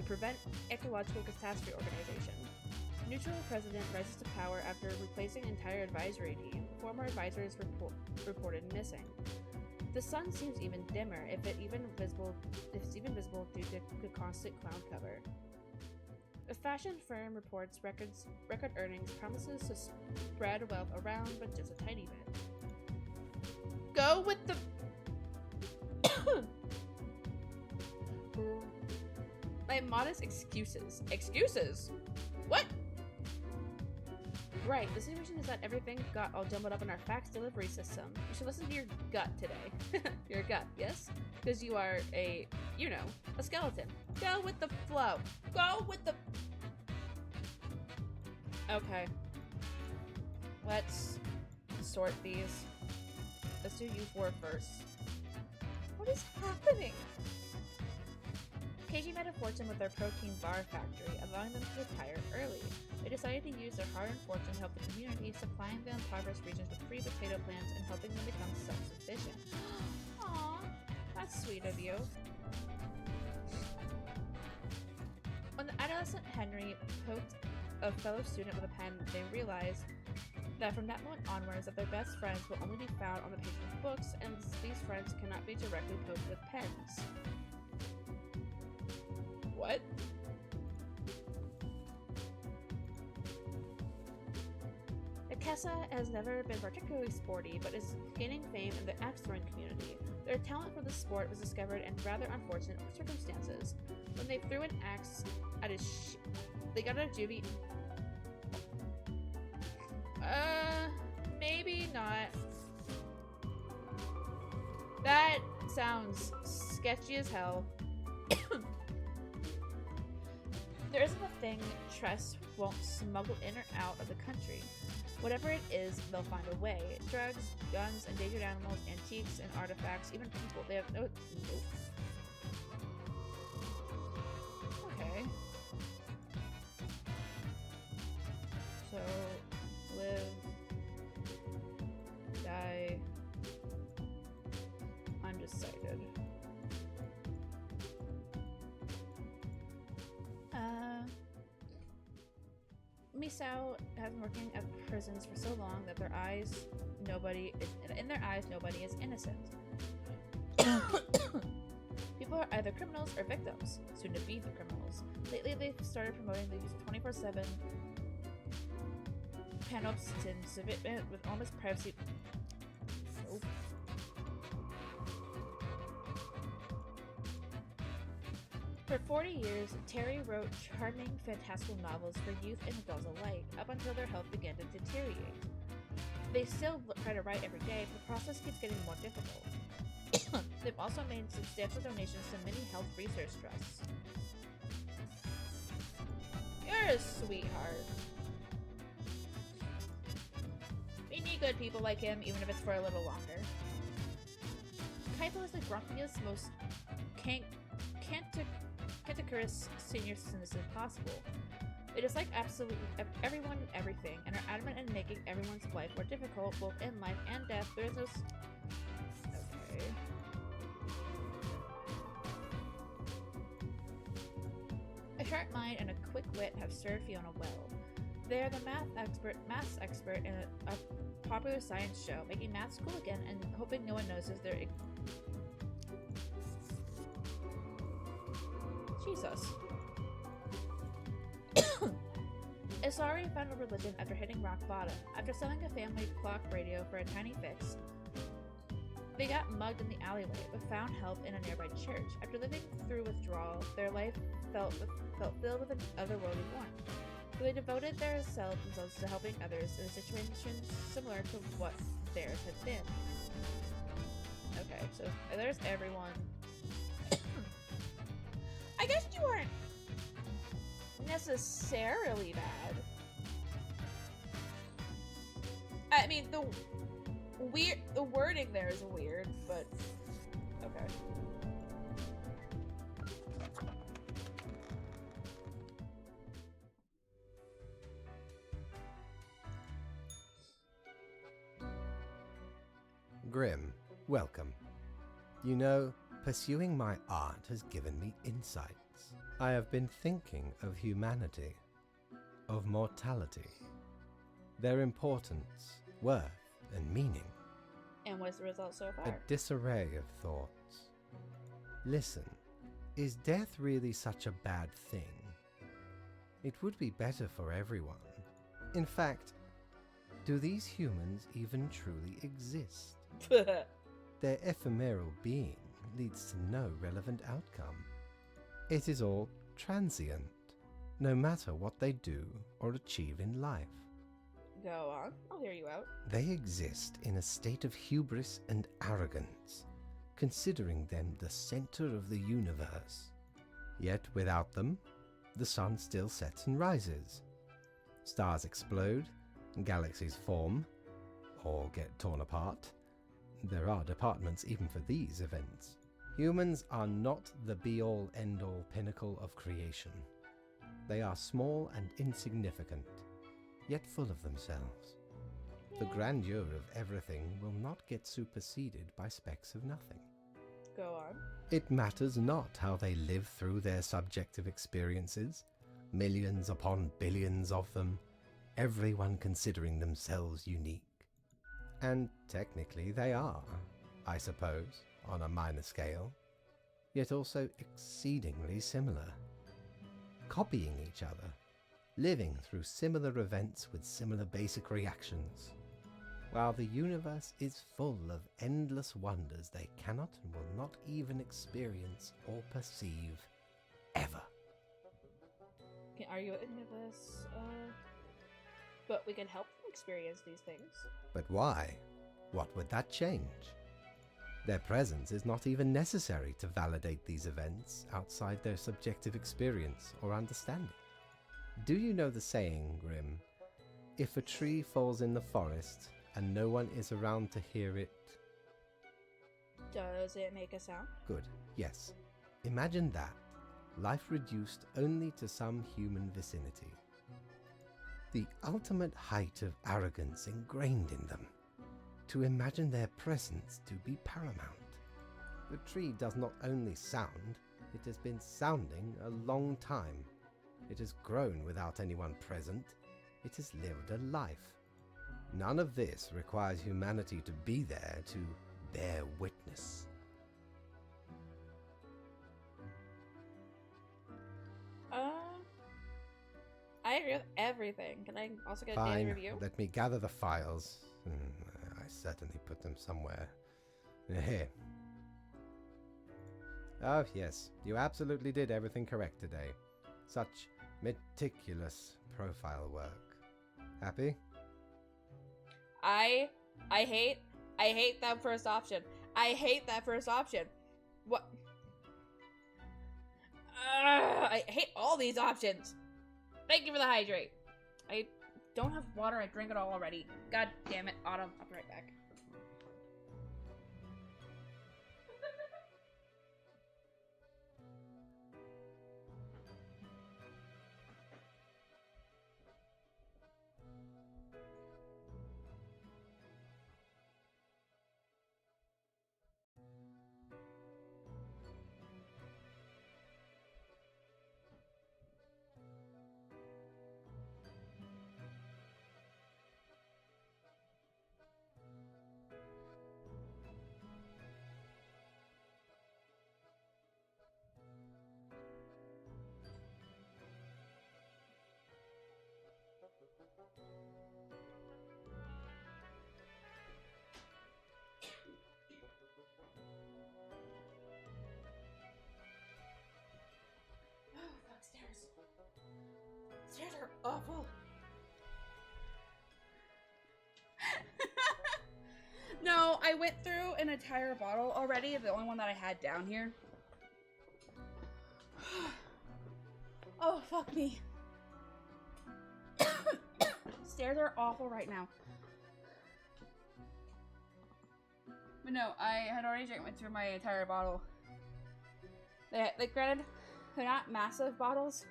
Prevent Ecological Catastrophe organization. Neutral president rises to power after replacing entire advisory team. Former advisors reported missing. The sun seems even dimmer, if it's even visible due to the constant cloud cover. A fashion firm reports record earnings, promises to spread wealth around, but just a tiny bit. Go with the my modest excuses. Excuses? What? Right, the situation is that everything got all jumbled up in our fax delivery system. You should listen to your gut today. Your gut, yes? Because you are a skeleton. Go with the flow. Go with the... Okay. Let's sort these. Let's do you four first. What is happening? KG met a fortune with their protein bar factory, allowing them to retire early. They decided to use their hard-earned fortune to help the community, supplying the impoverished regions with free potato plants and helping them become self-sufficient. Aww, that's sweet of you. When the adolescent Henry poked a fellow student with a pen, they realized that from that moment onwards that their best friends will only be found on the pages of books, and these friends cannot be directly poked with pens. What? Akessa has never been particularly sporty, but is gaining fame in the axe throwing community. Their talent for the sport was discovered in rather unfortunate circumstances. When they threw an axe at they got a juvie. Maybe not. That sounds sketchy as hell. There isn't a thing Tress won't smuggle in or out of the country. Whatever it is, they'll find a way. Drugs, guns, endangered animals, antiques, and artifacts, even people. They have no... Nope. Okay. So, live, die, undecided. Misao has been working at prisons for so long that in their eyes, nobody is innocent. People are either criminals or victims, soon to be the criminals. Lately, they've started promoting the use of 24/7 panopticon with almost privacy. Nope. For 40 years, Terry wrote charming, fantastical novels for youth and adults alike, up until their health began to deteriorate. They still try to write every day, but the process keeps getting more difficult. They've also made substantial donations to many health research trusts. You're a sweetheart. We need good people like him, even if it's for a little longer. Kaipo is the grumpiest, most cantankerous senior citizen possible. They dislike absolutely everyone and everything, and are adamant in making everyone's life more difficult, both in life and death. There is no... Okay. A sharp mind and a quick wit have served Fiona well. They are the math expert in a popular science show, making math cool again and hoping no one notices their... Jesus. Isari found a religion after hitting rock bottom. After selling a family clock radio for a tiny fix, they got mugged in the alleyway, but found help in a nearby church. After living through withdrawal, their life felt filled with an otherworldly warmth. So they devoted themselves to helping others in situations similar to what theirs had been. Okay, so there's everyone. I guess you weren't necessarily bad. I mean, the wording there is weird, but okay. Grim, welcome. You know, pursuing my art has given me insights. I have been thinking of humanity, of mortality, their importance, worth, and meaning. And what's the result so A far? disarray of thoughts. Listen, is death really such a bad thing? It would be better for everyone. In fact, do these humans even truly exist? Their ephemeral being leads to no relevant outcome. It is all transient, no matter what they do or achieve in life. Go on. I'll hear you out. They exist in a state of hubris and arrogance, considering them the center of the universe. Yet without them, the sun still sets and rises. Stars explode, galaxies form, or get torn apart. There are departments even for these events. Humans are not the be-all, end-all pinnacle of creation. They are small and insignificant, yet full of themselves. The grandeur of everything will not get superseded by specks of nothing. Go on. It matters not how they live through their subjective experiences, millions upon billions of them, everyone considering themselves unique. And technically they are, I suppose, on a minor scale, yet also exceedingly similar. Copying each other, living through similar events with similar basic reactions, while the universe is full of endless wonders they cannot and will not even experience or perceive, ever. Can argue into this, but we can help them experience these things. But why? What would that change? Their presence is not even necessary to validate these events outside their subjective experience or understanding. Do you know the saying, Grim? If a tree falls in the forest and no one is around to hear it... Does it make a sound? Good, yes. Imagine that. Life reduced only to some human vicinity. The ultimate height of arrogance ingrained in them. To imagine their presence to be paramount. The tree does not only sound, it has been sounding a long time. It has grown without anyone present. It has lived a life. None of this requires humanity to be there to bear witness. I agree with everything. Can I also get a daily Fine, review? let me gather the files. I certainly put them somewhere. Here. Oh, yes, you absolutely did everything correct today. Such meticulous profile work. Happy? I hate that first option. I hate that first option. What? I hate all these options. Thank you for the hydrate. I don't have water. I drank it all already. God damn it, Autumn. I'll be right back. Stairs are awful. No, I went through an entire bottle already, the only one that I had down here. Oh, fuck me. Stairs are awful right now. But no, I had already drank through my entire bottle. Granted, they're not massive bottles.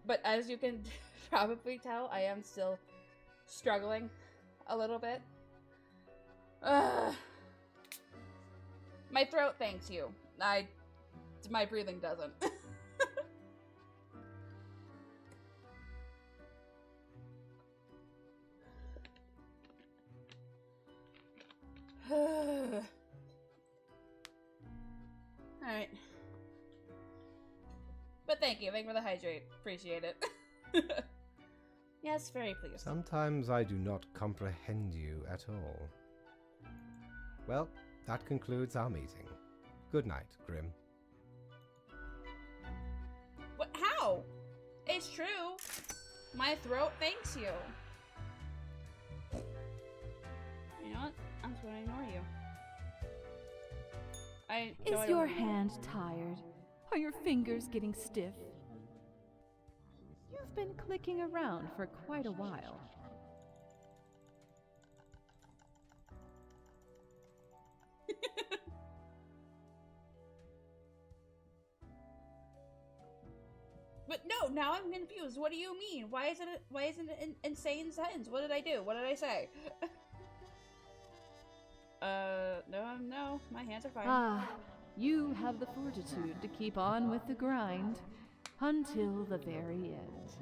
But as you can probably tell, I am still struggling a little bit. My throat thanks you. My breathing doesn't. Thank you for the hydrate. Appreciate it. Yes, very pleased. Sometimes I do not comprehend you at all. Well, that concludes our meeting. Good night, Grim. What? How? It's true. My throat thanks you. You know what? I'm just gonna ignore you. Is your hand tired? Are your fingers getting stiff? You've been clicking around for quite a while. But no, now I'm confused. What do you mean? Why isn't it an insane sentence? What did I do? What did I say? No, my hands are fine. Ah, you have the fortitude to keep on with the grind until the very end.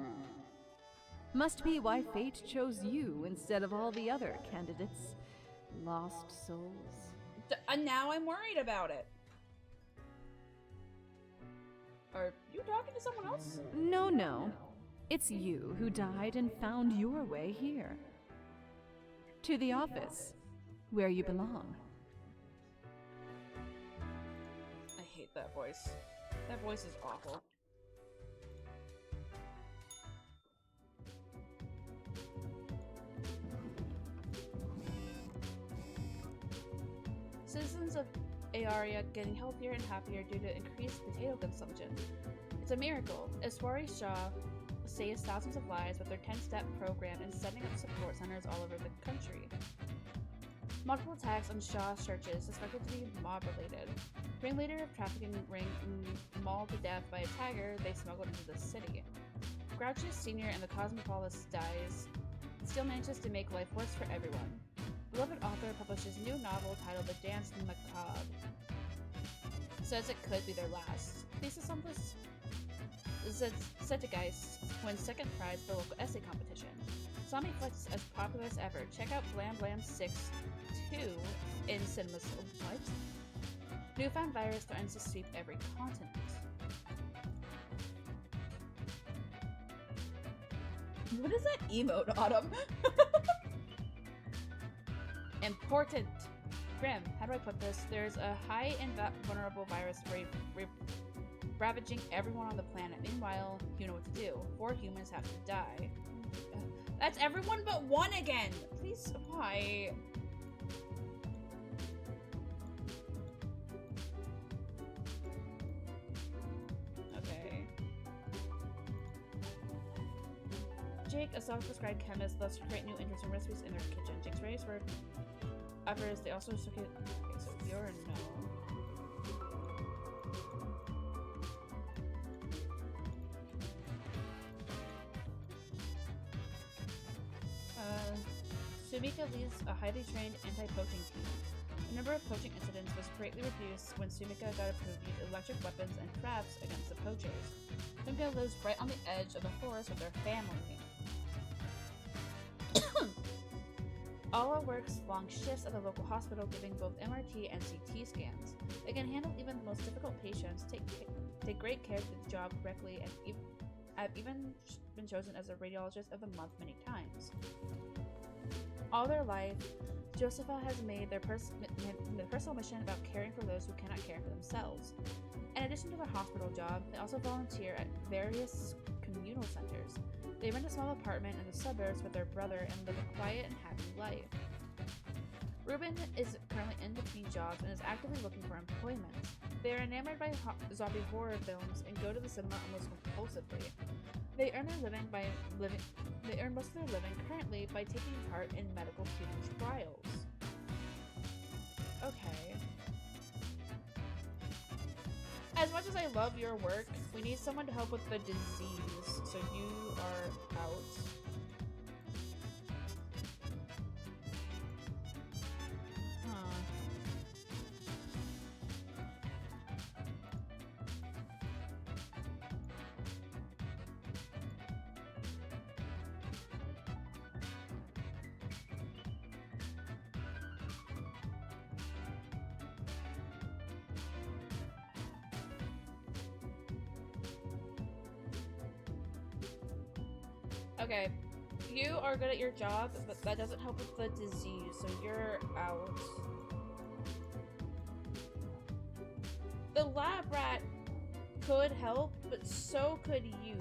Must be why fate chose you instead of all the other candidates. Lost souls. And now I'm worried about it. Are you talking to someone else? No. It's you who died and found your way here. To the office, where you belong. I hate that voice. That voice is awful. Citizens of Aeria getting healthier and happier due to increased potato consumption. It's a miracle. Aswari Shah saves thousands of lives with their 10-step program and setting up support centers all over the country. Multiple attacks on Shah's churches suspected to be mob-related. Ringleader of trafficking ring mauled to death by a tiger they smuggled into the city. Grouch's senior in the Cosmopolis dies, still manages to make life worse for everyone. Beloved author publishes new novel titled The Dance Macabre. Says it could be their last. Thesis on this Zeitgeist wins second prize for local essay competition. Zombie Flex is as popular as ever. Check out Blam Blam 6 2 in cinemas. What? Newfound virus threatens to sweep every continent. What is that emote, Autumn? Important. Grim, how do I put this? There's a high and vulnerable virus ravaging everyone on the planet. Meanwhile, you know what to do. 4 humans have to die. That's everyone but one again! Please, why? Okay. Jake, a self-described chemist, loves to create new interesting recipes in their kitchen. Jake's raised for efforts. They also took it. Okay, so you're a no. Sumika leads a highly trained anti-poaching team. The number of poaching incidents was greatly reduced when Sumika got approved to use electric weapons and traps against the poachers. Sumika lives right on the edge of the forest with their family. Alla works long shifts at the local hospital, giving both MRT and CT scans. They can handle even the most difficult patients, take great care to do the job correctly, and have even been chosen as a radiologist of the month many times. All their life, Josepha has made their personal mission about caring for those who cannot care for themselves. In addition to their hospital job, they also volunteer at various communal centers. They rent a small apartment in the suburbs with their brother and live a quiet and happy life. Ruben is currently in between jobs and is actively looking for employment. They are enamored by zombie horror films and go to the cinema almost compulsively. They earn most of their living currently by taking part in medical student trials. Okay. As much as I love your work, we need someone to help with the disease, so you are out. Okay, you are good at your job, but that doesn't help with the disease, so you're out. The lab rat could help, but so could you.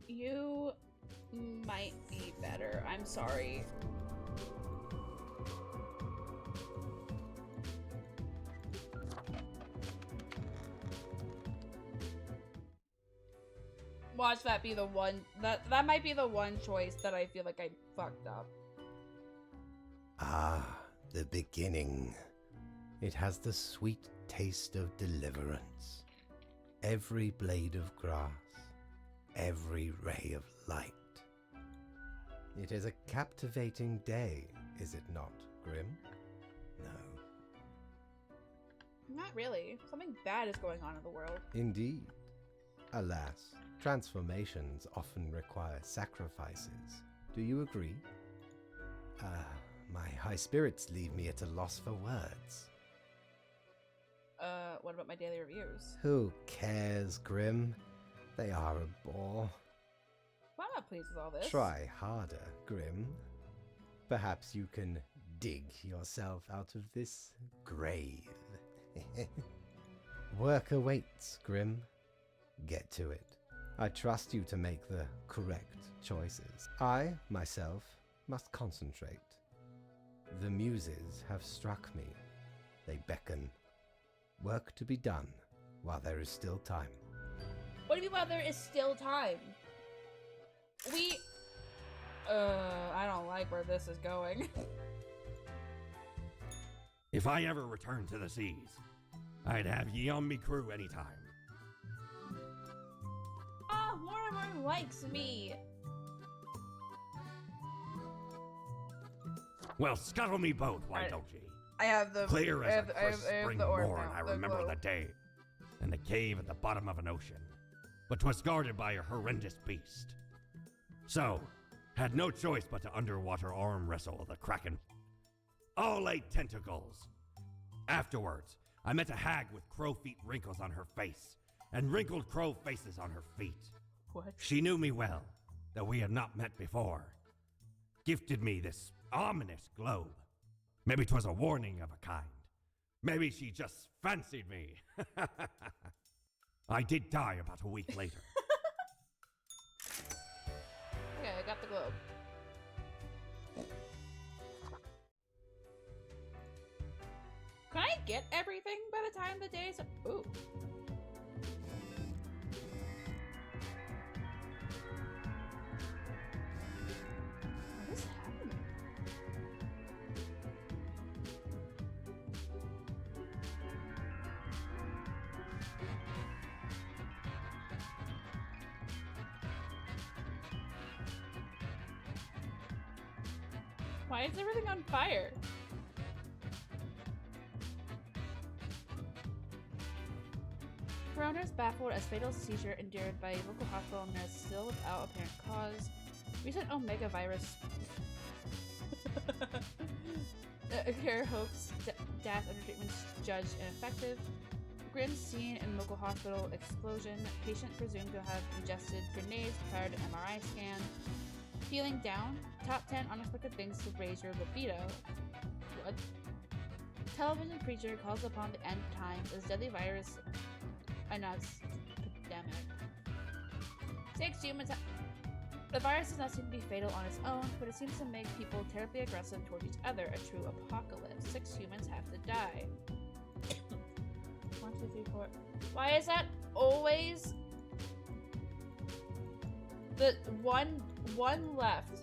You might be better. I'm sorry. Watch that be the one that might be the one choice that I feel like I fucked up. Ah, the beginning. It has the sweet taste of deliverance. Every blade of grass, every ray of light. It is a captivating day, is it not, Grim? No. Not really. Something bad is going on in the world. Indeed. Alas, transformations often require sacrifices. Do you agree? My high spirits leave me at a loss for words. What about my daily reviews? Who cares, Grim? They are a bore. Well, I'm not pleased with all this. Try harder, Grim. Perhaps you can dig yourself out of this grave. Work awaits, Grim. Get to it. I trust you to make the correct choices. I, myself, must concentrate. The muses have struck me. They beckon. Work to be done while there is still time. What do you mean while there is still time? I don't like where this is going. If I ever return to the seas, I'd have ye on me crew anytime. Oh, Mortimer likes me. Well, scuttle me both, why don't ye? I have the Clear as a crisp spring morn, I the remember globe. the day, in the cave at the bottom of an ocean, but 'twas guarded by a horrendous beast. So, had no choice but to underwater arm wrestle the kraken. All 8 tentacles. Afterwards, I met a hag with crow feet wrinkles on her face, and wrinkled crow faces on her feet. What? She knew me well, though we had not met before. Gifted me this ominous globe. Maybe 'twas a warning of a kind. Maybe she just fancied me. I did die about a week later. Okay, I got the globe. Can I get everything by the time the day is up? Ooh. What is happening? Why is everything on fire? Coroner is baffled as fatal seizure endured by a local hospital is still without apparent cause. Recent Omega virus cure hopes DAS under treatments judged ineffective. Grim scene in local hospital explosion. Patient presumed to have ingested grenades prior to MRI scan. Feeling down? Top 10 unexpected things to raise your libido. What? Television preacher calls upon the end times as deadly virus announced pandemic. 6 humans. The virus does not seem to be fatal on its own, but it seems to make people terribly aggressive towards each other. A true apocalypse. 6 humans have to die. 1, 2, 3, 4. Why is that always? The one left.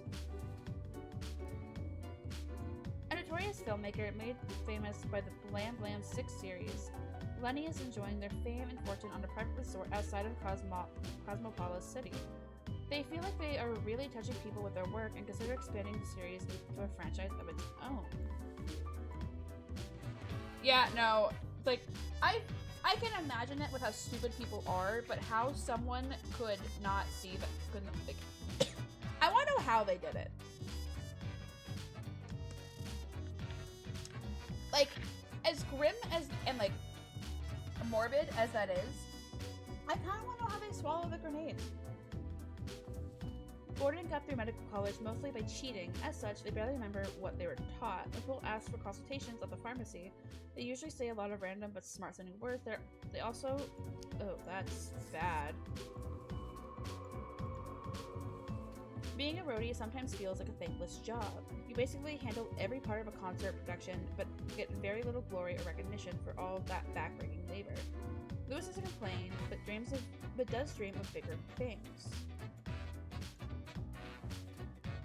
A notorious filmmaker made famous by the Blam Blam 6 series, Lenny is enjoying their fame and fortune on a private resort outside of Cosmopolis City. They feel like they are really touching people with their work and consider expanding the series into a franchise of its own. Yeah, no, like, I can imagine it with how stupid people are, but how someone could not see that, couldn't, like, I want to know how they did it. Like, as grim as, and like, morbid as that is, I kind of want to know how they swallow the grenades. Gordon got through medical college mostly by cheating. As such, they barely remember what they were taught. When people ask for consultations at the pharmacy, they usually say a lot of random but smart-sounding words. They also... Oh, that's bad. Being a roadie sometimes feels like a thankless job. You basically handle every part of a concert production, but get very little glory or recognition for all of that backbreaking labor. Lewis doesn't complain, but does dream of bigger things.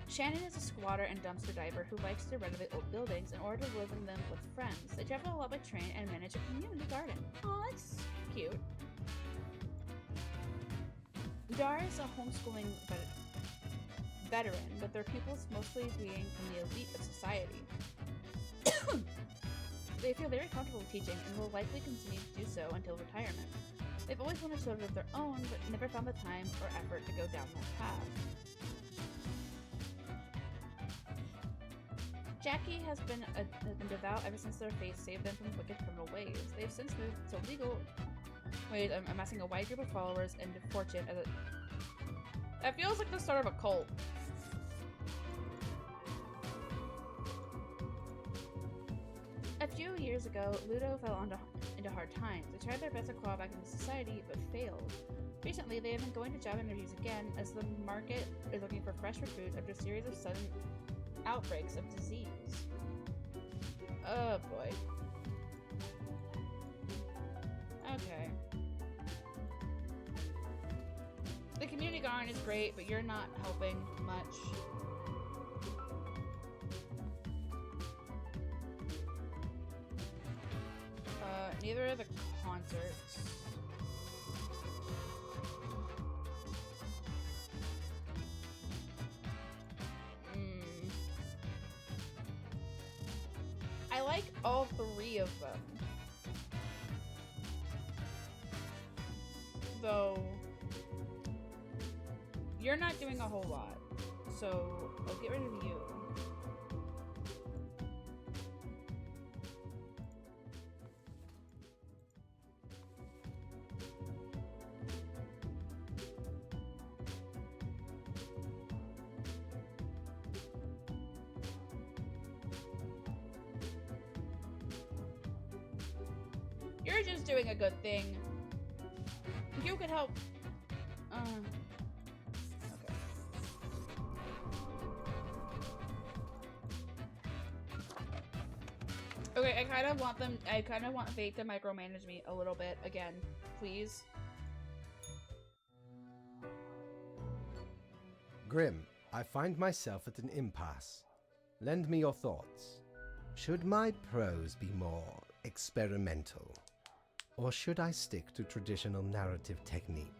Shannon is a squatter and dumpster diver who likes to renovate old buildings in order to live in them with friends. They travel a lot by train and manage a community garden. Aw, that's cute. Dar is a homeschooling veteran, with their pupils mostly being from the elite of society. They feel very comfortable teaching and will likely continue to do so until retirement. They've always wanted children of their own, but never found the time or effort to go down that path. Jackie has been devout ever since their faith saved them from wicked criminal ways. They've since moved to legal ways, amassing a wide group of followers and fortune as a... That feels like the start of a cult. A few years ago, Ludo fell into hard times. They tried their best to claw back into society, but failed. Recently, they have been going to job interviews again, as the market is looking for fresh recruits after a series of sudden outbreaks of disease. Oh boy. Okay. The community garden is great, but you're not helping much. Neither are the concerts. I like all three of them. Though, you're not doing a whole lot. So, I'll get rid of you. You're just doing a good thing. You could help. Okay. Okay, I kind of want Fate to micromanage me a little bit again, please. Grim, I find myself at an impasse. Lend me your thoughts. Should my prose be more experimental? Or should I stick to traditional narrative techniques?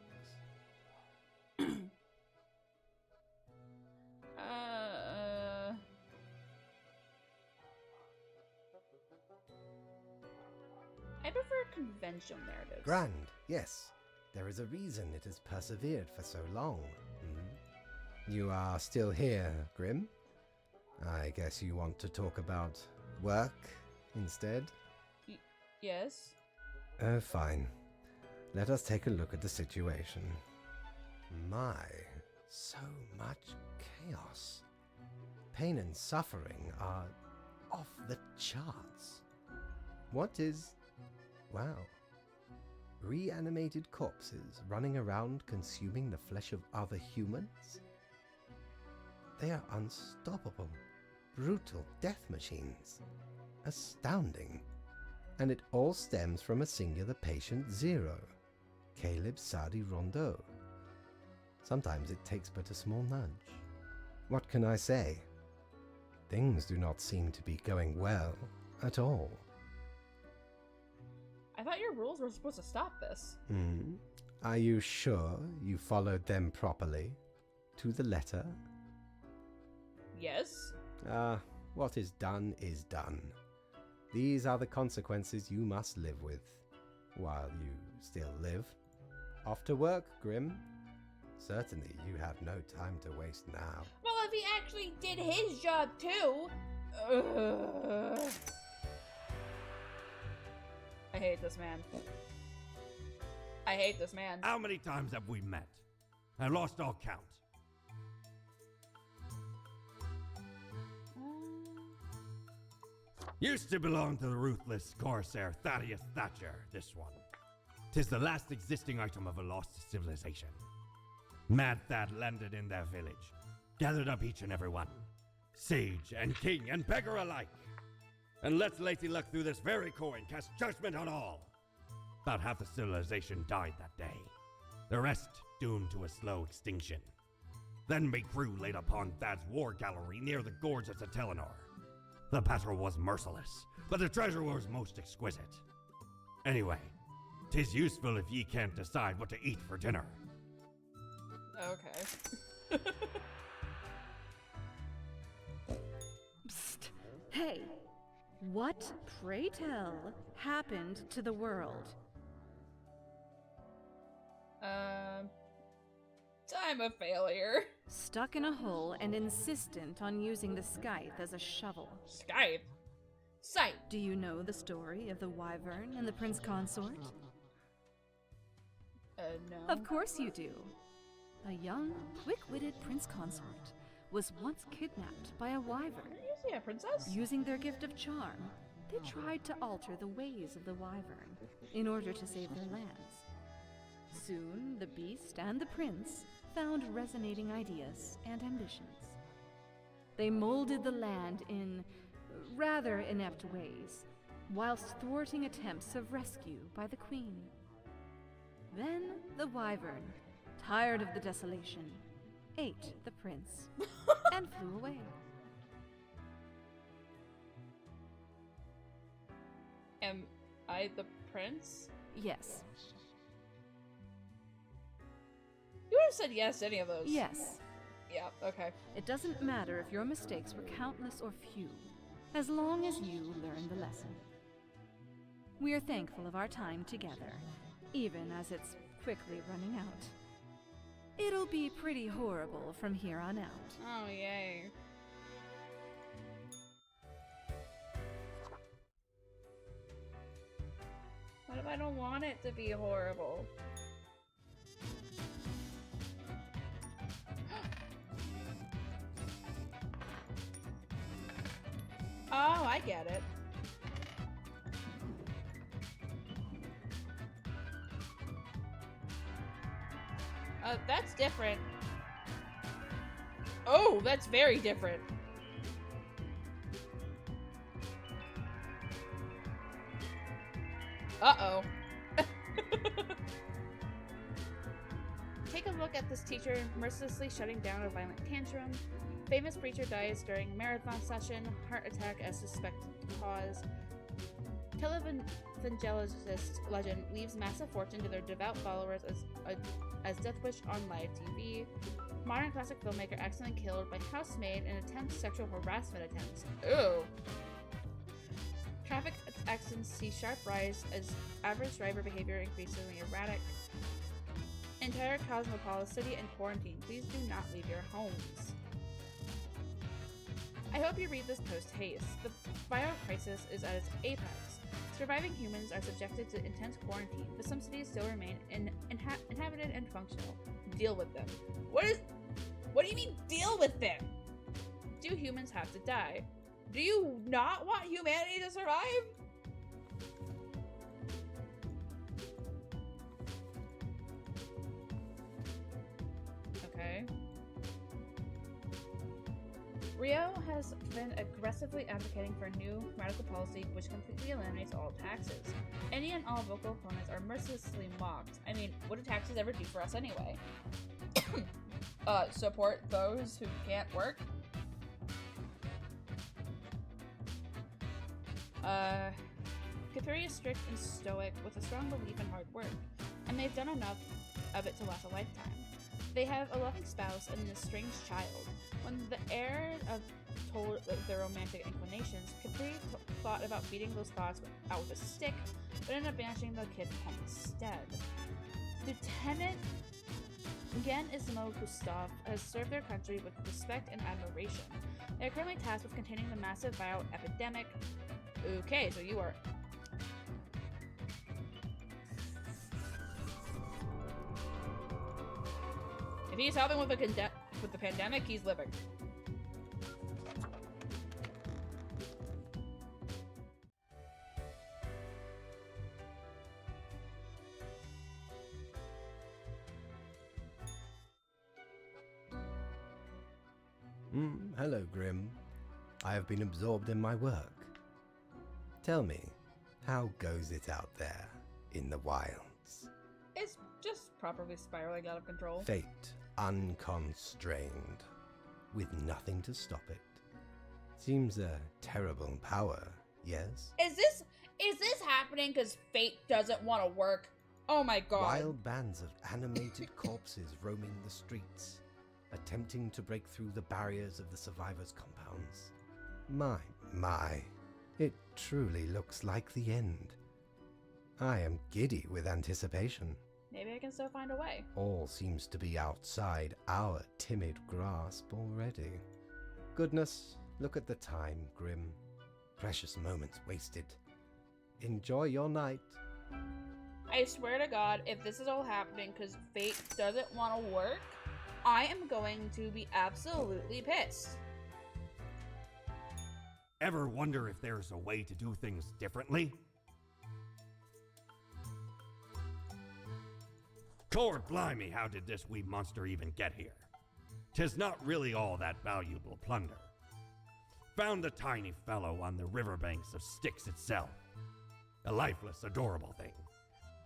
I prefer conventional narratives. Grand, yes. There is a reason it has persevered for so long. You are still here, Grim? I guess you want to talk about work instead? Yes? Oh, fine. Let us take a look at the situation. My, so much chaos. Pain and suffering are off the charts. What is... wow. Reanimated corpses running around consuming the flesh of other humans? They are unstoppable, brutal death machines. Astounding. And it all stems from a singular patient zero, Caleb Sadi Rondeau. Sometimes it takes but a small nudge. What can I say? Things do not seem to be going well at all. I thought your rules were supposed to stop this. Are you sure you followed them properly? To the letter? Yes? What is done is done. These are the consequences you must live with, while you still live. Off to work, Grim. Certainly you have no time to waste now. Well, if he actually did his job too. I hate this man. I hate this man. How many times have we met? I lost all count. Used to belong to the ruthless Corsair Thaddeus Thatcher, this one. 'Tis the last existing item of a lost civilization. Mad Thad landed in their village, gathered up each and every one, sage and king and beggar alike, and lets Lacey Luck through this very coin cast judgment on all. About half the civilization died that day, the rest doomed to a slow extinction. Then my crew laid upon Thad's war gallery near the gorge of Satelinor. The battle was merciless, but the treasure was most exquisite. Anyway, 'tis useful if ye can't decide what to eat for dinner. Okay. Psst. Hey, what, pray tell, happened to the world? I'm a failure. Stuck in a hole and insistent on using the scythe as a shovel. Skype? Sight. Do you know the story of the wyvern and the prince consort? No. Of course you do. A young, quick-witted prince consort was once kidnapped by a wyvern. Are you usually a princess? Using their gift of charm, they tried to alter the ways of the wyvern in order to save their lands. Soon, the beast and the prince found resonating ideas and ambitions. They molded the land in rather inept ways, whilst thwarting attempts of rescue by the queen. Then the wyvern, tired of the desolation, ate the prince and flew away. Am I the prince? Yes. You would have said yes to any of those. Yes. Yeah, okay. It doesn't matter if your mistakes were countless or few, as long as you learn the lesson. We are thankful of our time together, even as it's quickly running out. It'll be pretty horrible from here on out. Oh, yay. What if I don't want it to be horrible? Oh, I get it. That's different. Oh, that's very different. Uh-oh. Take a look at this teacher mercilessly shutting down a violent tantrum. Famous preacher dies during marathon session. Heart attack as suspected cause. Televangelist legend leaves massive fortune to their devout followers as Death Wish on live TV. Modern classic filmmaker accidentally killed by housemaid in attempt sexual harassment attempts. Ew. Traffic accidents see sharp rise as average driver behavior increasingly erratic. Entire cosmopolis city in quarantine. Please do not leave your homes. I hope you read this post-haste. The bio-crisis is at its apex. Surviving humans are subjected to intense quarantine, but some cities still remain inhabited and functional. Deal with them. What do you mean, deal with them? Do humans have to die? Do you not want humanity to survive? Okay. Rio has been aggressively advocating for a new radical policy which completely eliminates all taxes. Any and all vocal opponents are mercilessly mocked. I mean, what do taxes ever do for us anyway? Support those who can't work. Kathuri is strict and stoic with a strong belief in hard work, and they've done enough of it to last a lifetime. They have a loving spouse and an estranged child. When the heir told their romantic inclinations, Kathuri thought about beating those thoughts out with a stick, but ended up banishing the kid home instead. Lieutenant Gen Ismail Gustav has served their country with respect and admiration. They are currently tasked with containing the massive viral epidemic. Okay, so you are... If he's helping with the pandemic, he's living. Hello, Grim. I have been absorbed in my work. Tell me, how goes it out there in the wilds? It's just properly spiraling out of control. Fate unconstrained, with nothing to stop it. Seems a terrible power, yes? Is this happening because fate doesn't want to work? Oh my god. Wild bands of animated corpses roaming the streets, attempting to break through the barriers of the survivors' compounds. My, it truly looks like the end. I am giddy with anticipation. Maybe I can still find a way. All seems to be outside our timid grasp already. Goodness, look at the time, Grim. Precious moments wasted. Enjoy your night. I swear to God, if this is all happening because fate doesn't want to work, I am going to be absolutely pissed. Ever wonder if there's a way to do things differently? Lord blimey, how did this wee monster even get here? 'Tis not really all that valuable plunder. Found the tiny fellow on the riverbanks of Styx itself. A lifeless, adorable thing.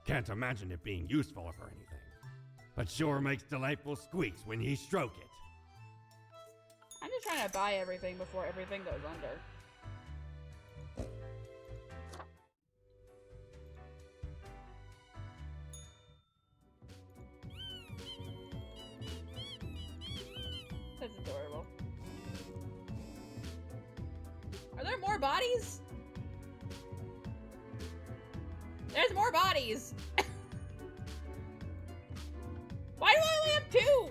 Can't imagine it being useful for anything. But sure makes delightful squeaks when ye stroke it. I'm just trying to buy everything before everything goes under. That's adorable. Are there more bodies? There's more bodies! Why do I only have 2?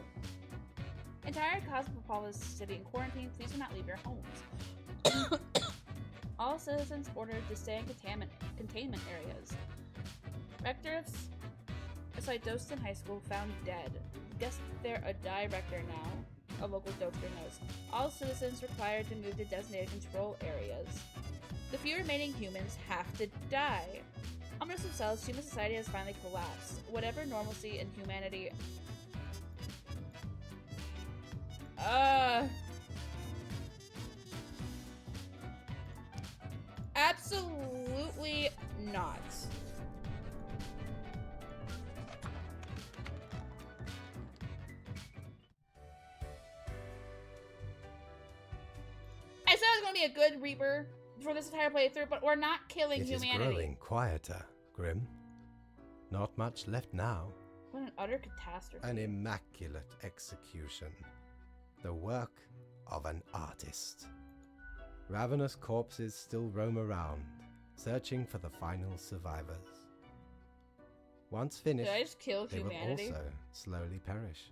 Entire Cosmopolis city in quarantine, please do not leave your homes. All citizens ordered to stay in containment areas. Rector of Sidoston High School found dead. Guess they're a director now, a local doctor knows. All citizens required to move to designated control areas. The few remaining humans have to die. Amongst themselves, human society has finally collapsed. Whatever normalcy and humanity... Absolutely not. I said I was going to be a good Reaper for this entire playthrough, but we're not killing humanity. It is growing quieter, Grim. Not much left now. What an utter catastrophe. An immaculate execution. The work of an artist. Ravenous corpses still roam around, searching for the final survivors. Once finished, Did I just kill they humanity? will also slowly perish.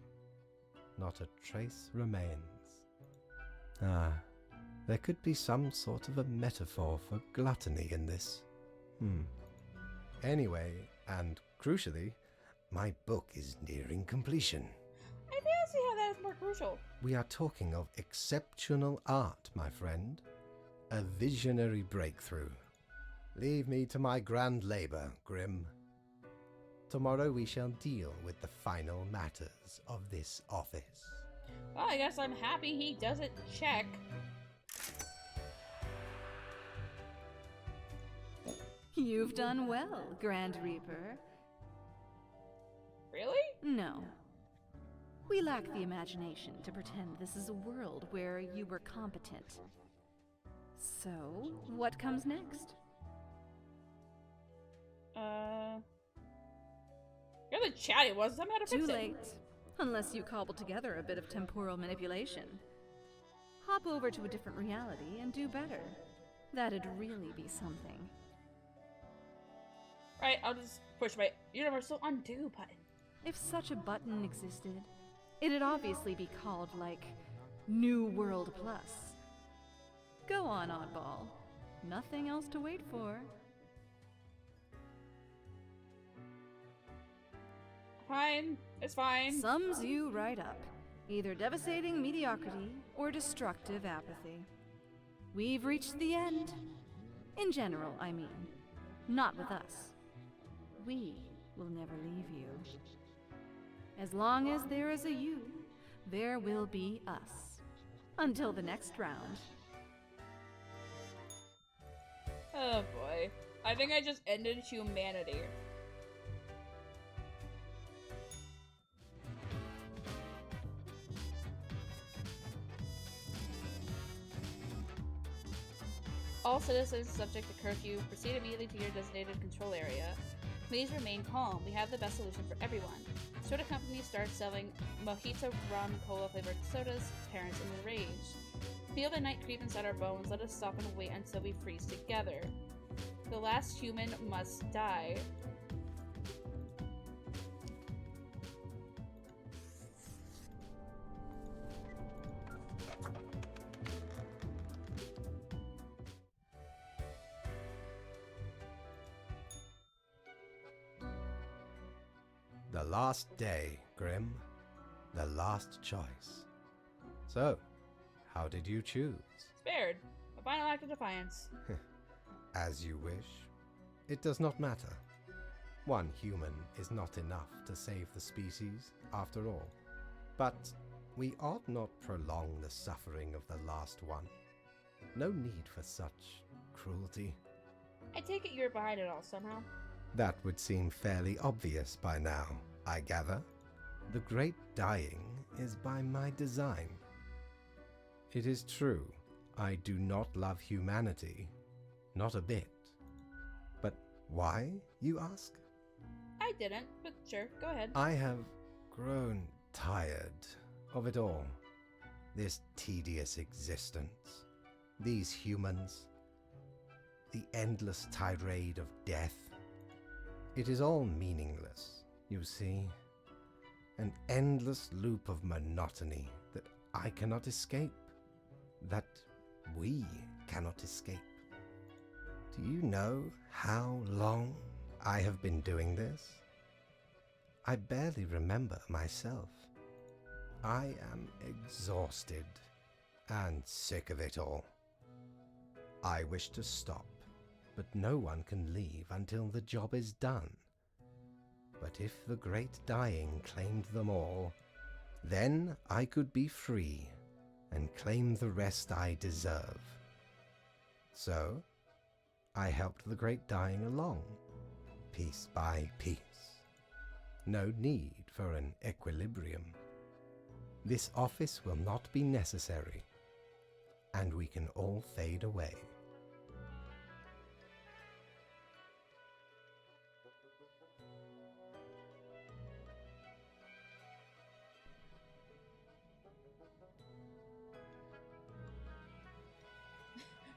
Not a trace remains. There could be some sort of a metaphor for gluttony in this. Anyway, and crucially, my book is nearing completion. I don't see how that is more crucial. We are talking of exceptional art, my friend. A visionary breakthrough. Leave me to my grand labor, Grim. Tomorrow we shall deal with the final matters of this office. Well, I guess I'm happy he doesn't check. You've done well, Grand Reaper. Really? No. We lack the imagination to pretend this is a world where you were competent. So, what comes next? You're the chatty ones. I'm not a Too late. Unless you cobble together a bit of temporal manipulation. Hop over to a different reality and do better. That'd really be something. Right, I'll just push my universal undo button. If such a button existed, it'd obviously be called, like, New World Plus. Go on, oddball. Nothing else to wait for. Fine, it's fine. Sums you right up. Either devastating mediocrity or destructive apathy. We've reached the end. In general, I mean. Not with us. We will never leave you. As long as there is a you, there will be us. Until the next round. Oh boy. I think I just ended humanity. All citizens subject to curfew, proceed immediately to your designated control area. Please remain calm. We have the best solution for everyone. Soda companies start selling mojito, rum, cola flavored sodas. Parents in a rage. Feel the night creep inside our bones. Let us stop and wait until we freeze together. The last human must die. The last day, Grim. The last choice. So, how did you choose? Spared. A final act of defiance. As you wish. It does not matter. One human is not enough to save the species, after all. But we ought not prolong the suffering of the last one. No need for such cruelty. I take it you're behind it all somehow. That would seem fairly obvious by now, I gather. The great dying is by my design. It is true, I do not love humanity. Not a bit. But why, you ask? I didn't, but sure, go ahead. I have grown tired of it all. This tedious existence. These humans. The endless tirade of death. It is all meaningless, you see. An endless loop of monotony that I cannot escape. That we cannot escape. Do you know how long I have been doing this? I barely remember myself. I am exhausted and sick of it all. I wish to stop, but no one can leave until the job is done. But if the great dying claimed them all, then I could be free and claim the rest I deserve. So, I helped the great dying along, piece by piece. No need for an equilibrium. This office will not be necessary, and we can all fade away.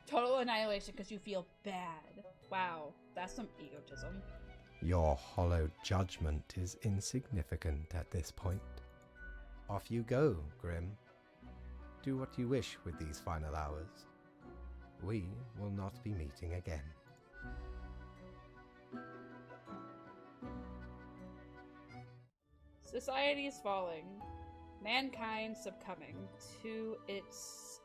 Total annihilation because you feel bad. Wow, that's some egotism. Your hollow judgment is insignificant at this point. Off you go, Grim. Do what you wish with these final hours. We will not be meeting again. Society is falling. Mankind succumbing to its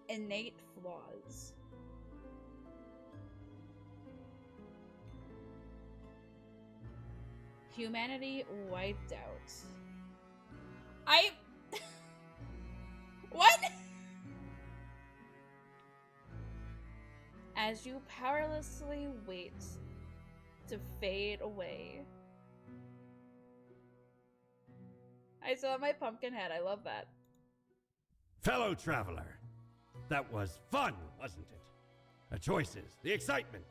innate flaws. Humanity wiped out. What? As you powerlessly wait to fade away, I still have my pumpkin head. I love that. Fellow traveler, that was fun, wasn't it? The choices, the excitement.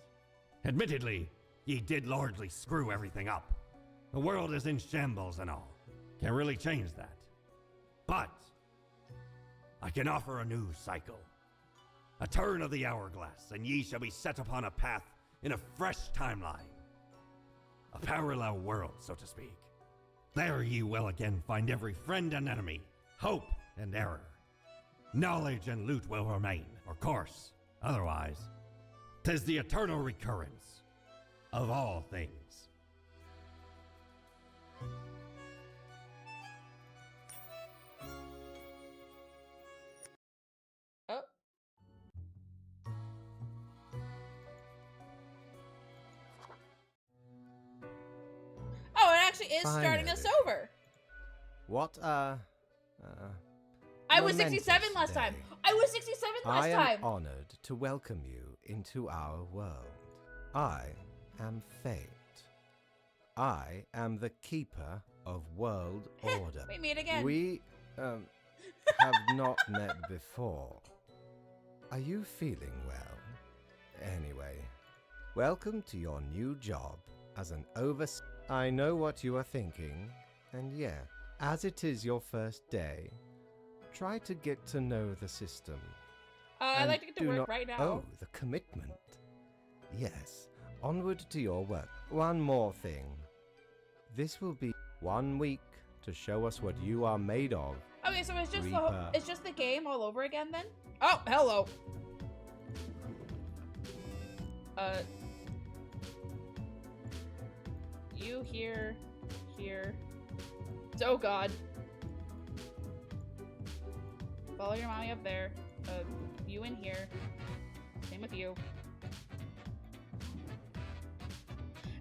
Admittedly, ye did largely screw everything up. The world is in shambles and all. Can't really change that. But I can offer a new cycle. A turn of the hourglass, and ye shall be set upon a path in a fresh timeline. A parallel world, so to speak. There ye will again find every friend and enemy, hope and error. Knowledge and loot will remain, of course. Otherwise, 'tis the eternal recurrence of all things. Oh. Oh, it actually is starting us Finally. over. What I was momentous 67 last time. day. I was 67 last I time. am honored to welcome you into our world. I am Fate. I am the keeper of world order. We meet again. We have not met before. Are you feeling well? Anyway, welcome to your new job as an overseer. I know what you are thinking, and yeah, as it is your first day, try to get to know the system. I'd And like to get to do work not- right now. Oh, the commitment. Yes, onward to your work. One more thing. This will be 1 week to show us what you are made of. Okay, so it's just Reaper. it's just the game all over again then? Oh, hello. You here. Oh god. Follow your mommy up there. You in here. Same with you.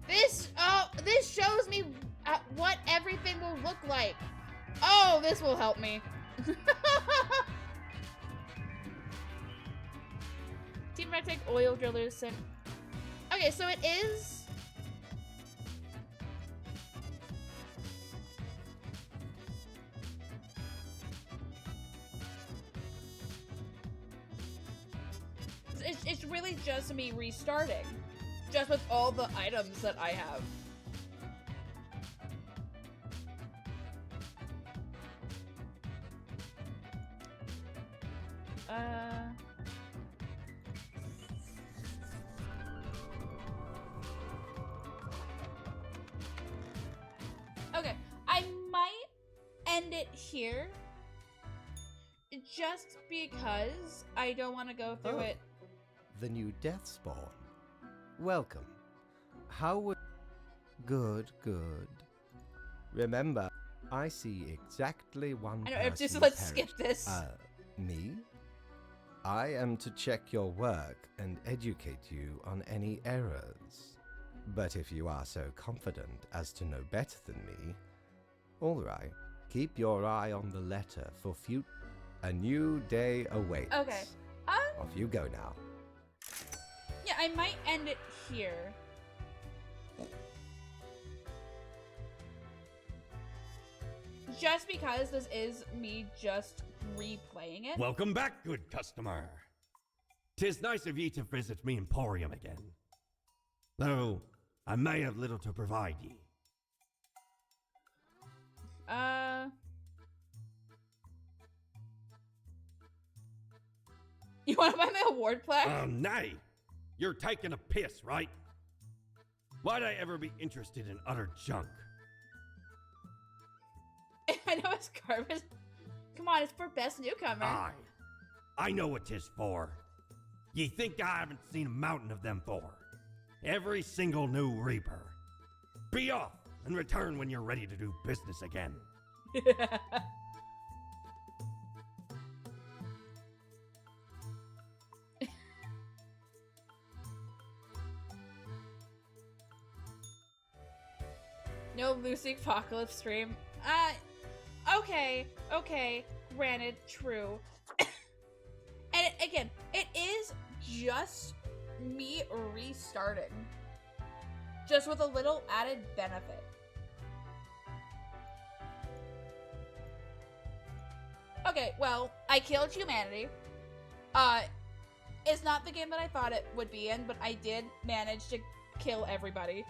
This shows me what everything will look like. Oh, this will help me. Team Rectangle oil drillers and... Okay, so it is... It's really just me restarting. Just with all the items that I have. Okay, I might end it here. Just because I don't want to go through Oh. it. The new death spawn. Welcome. How would... Good. Remember, I see exactly one I know, person just let's perish. skip this. Me? I am to check your work and educate you on any errors. But if you are so confident as to know better than me, alright, keep your eye on the letter for future. A new day awaits. Okay. Off you go now. Yeah, I might end it here. Just because this is me just replaying it. Welcome back, good customer. 'Tis nice of ye to visit me emporium again. Though I may have little to provide ye. You want to buy my award plaque? Nay. You're taking a piss, right? Why'd I ever be interested in utter junk? I know it's garbage. Come on, it's for best newcomer. I know what 'tis for. Ye think I haven't seen a mountain of them for? Every single new Reaper. Be off and return when you're ready to do business again. No Lucy Apocalypse stream. Okay, granted, true. And again, it is just me restarting. Just with a little added benefit. Okay, well, I killed humanity. It's not the game that I thought it would be in, but I did manage to kill everybody.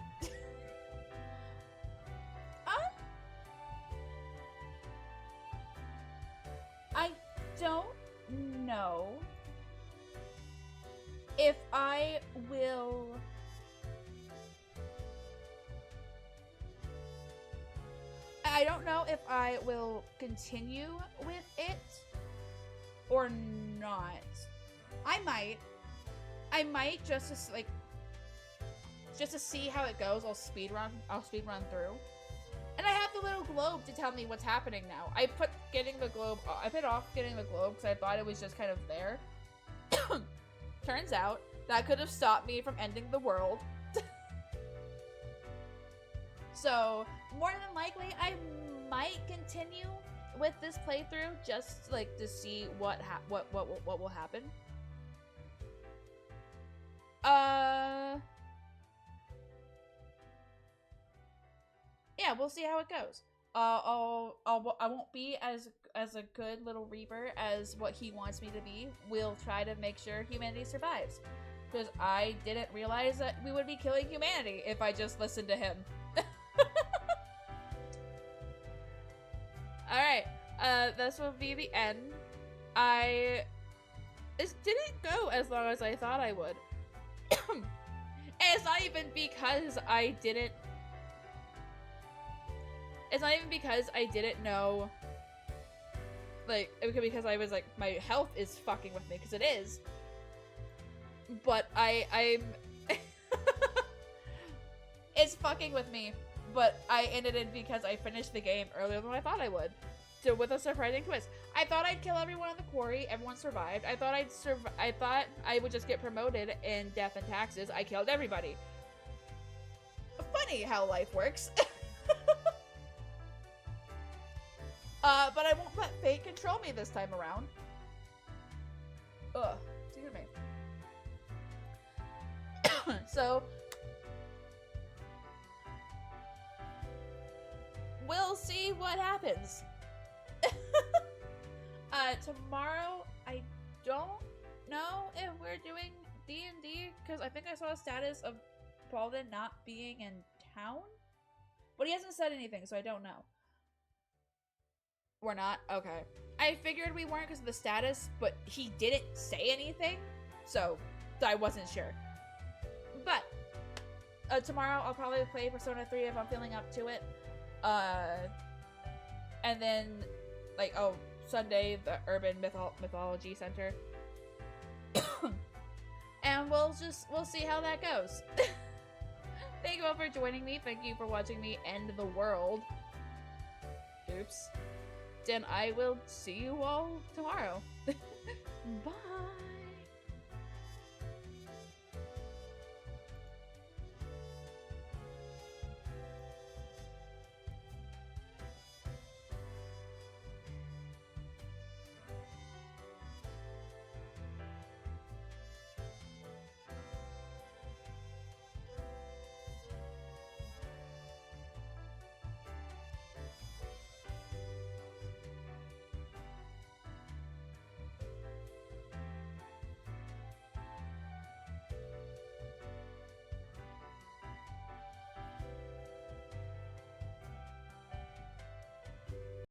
I don't know if I will... I don't know if I will continue with it or not. I might just to, like, just to see how it goes. I'll speed run through. And I have the little globe to tell me what's happening now. I put off getting the globe because I thought it was just kind of there. Turns out that could have stopped me from ending the world. So, more than likely, I might continue with this playthrough just like to see what will happen. Yeah, we'll see how it goes. I won't be as a good little reaper as what he wants me to be. We'll try to make sure humanity survives, because I didn't realize that we would be killing humanity if I just listened to him. Alright, this will be the end. It didn't go as long as I thought I would. And it's not even because I didn't... It's not even because I didn't know... Like, because I was like, my health is fucking with me, because it is. But I'm... It's fucking with me. But I ended it because I finished the game earlier than I thought I would. So with a surprising twist. I thought I'd kill everyone in the quarry. Everyone survived. I thought I would just get promoted in death and taxes. I killed everybody. Funny how life works. But I won't let fate control me this time around. Ugh. Excuse me. So... we'll see what happens. Tomorrow, I don't know if we're doing D&D, because I think I saw a status of Paulden not being in town, but he hasn't said anything, so I don't know. We're not? Okay. I figured we weren't because of the status, but he didn't say anything, so I wasn't sure. But, tomorrow I'll probably play Persona 3 if I'm feeling up to it. And then, like, Sunday, the Urban Mythology Center. And we'll see how that goes. Thank you all for joining me. Thank you for watching me end the world. Oops. Then I will see you all tomorrow.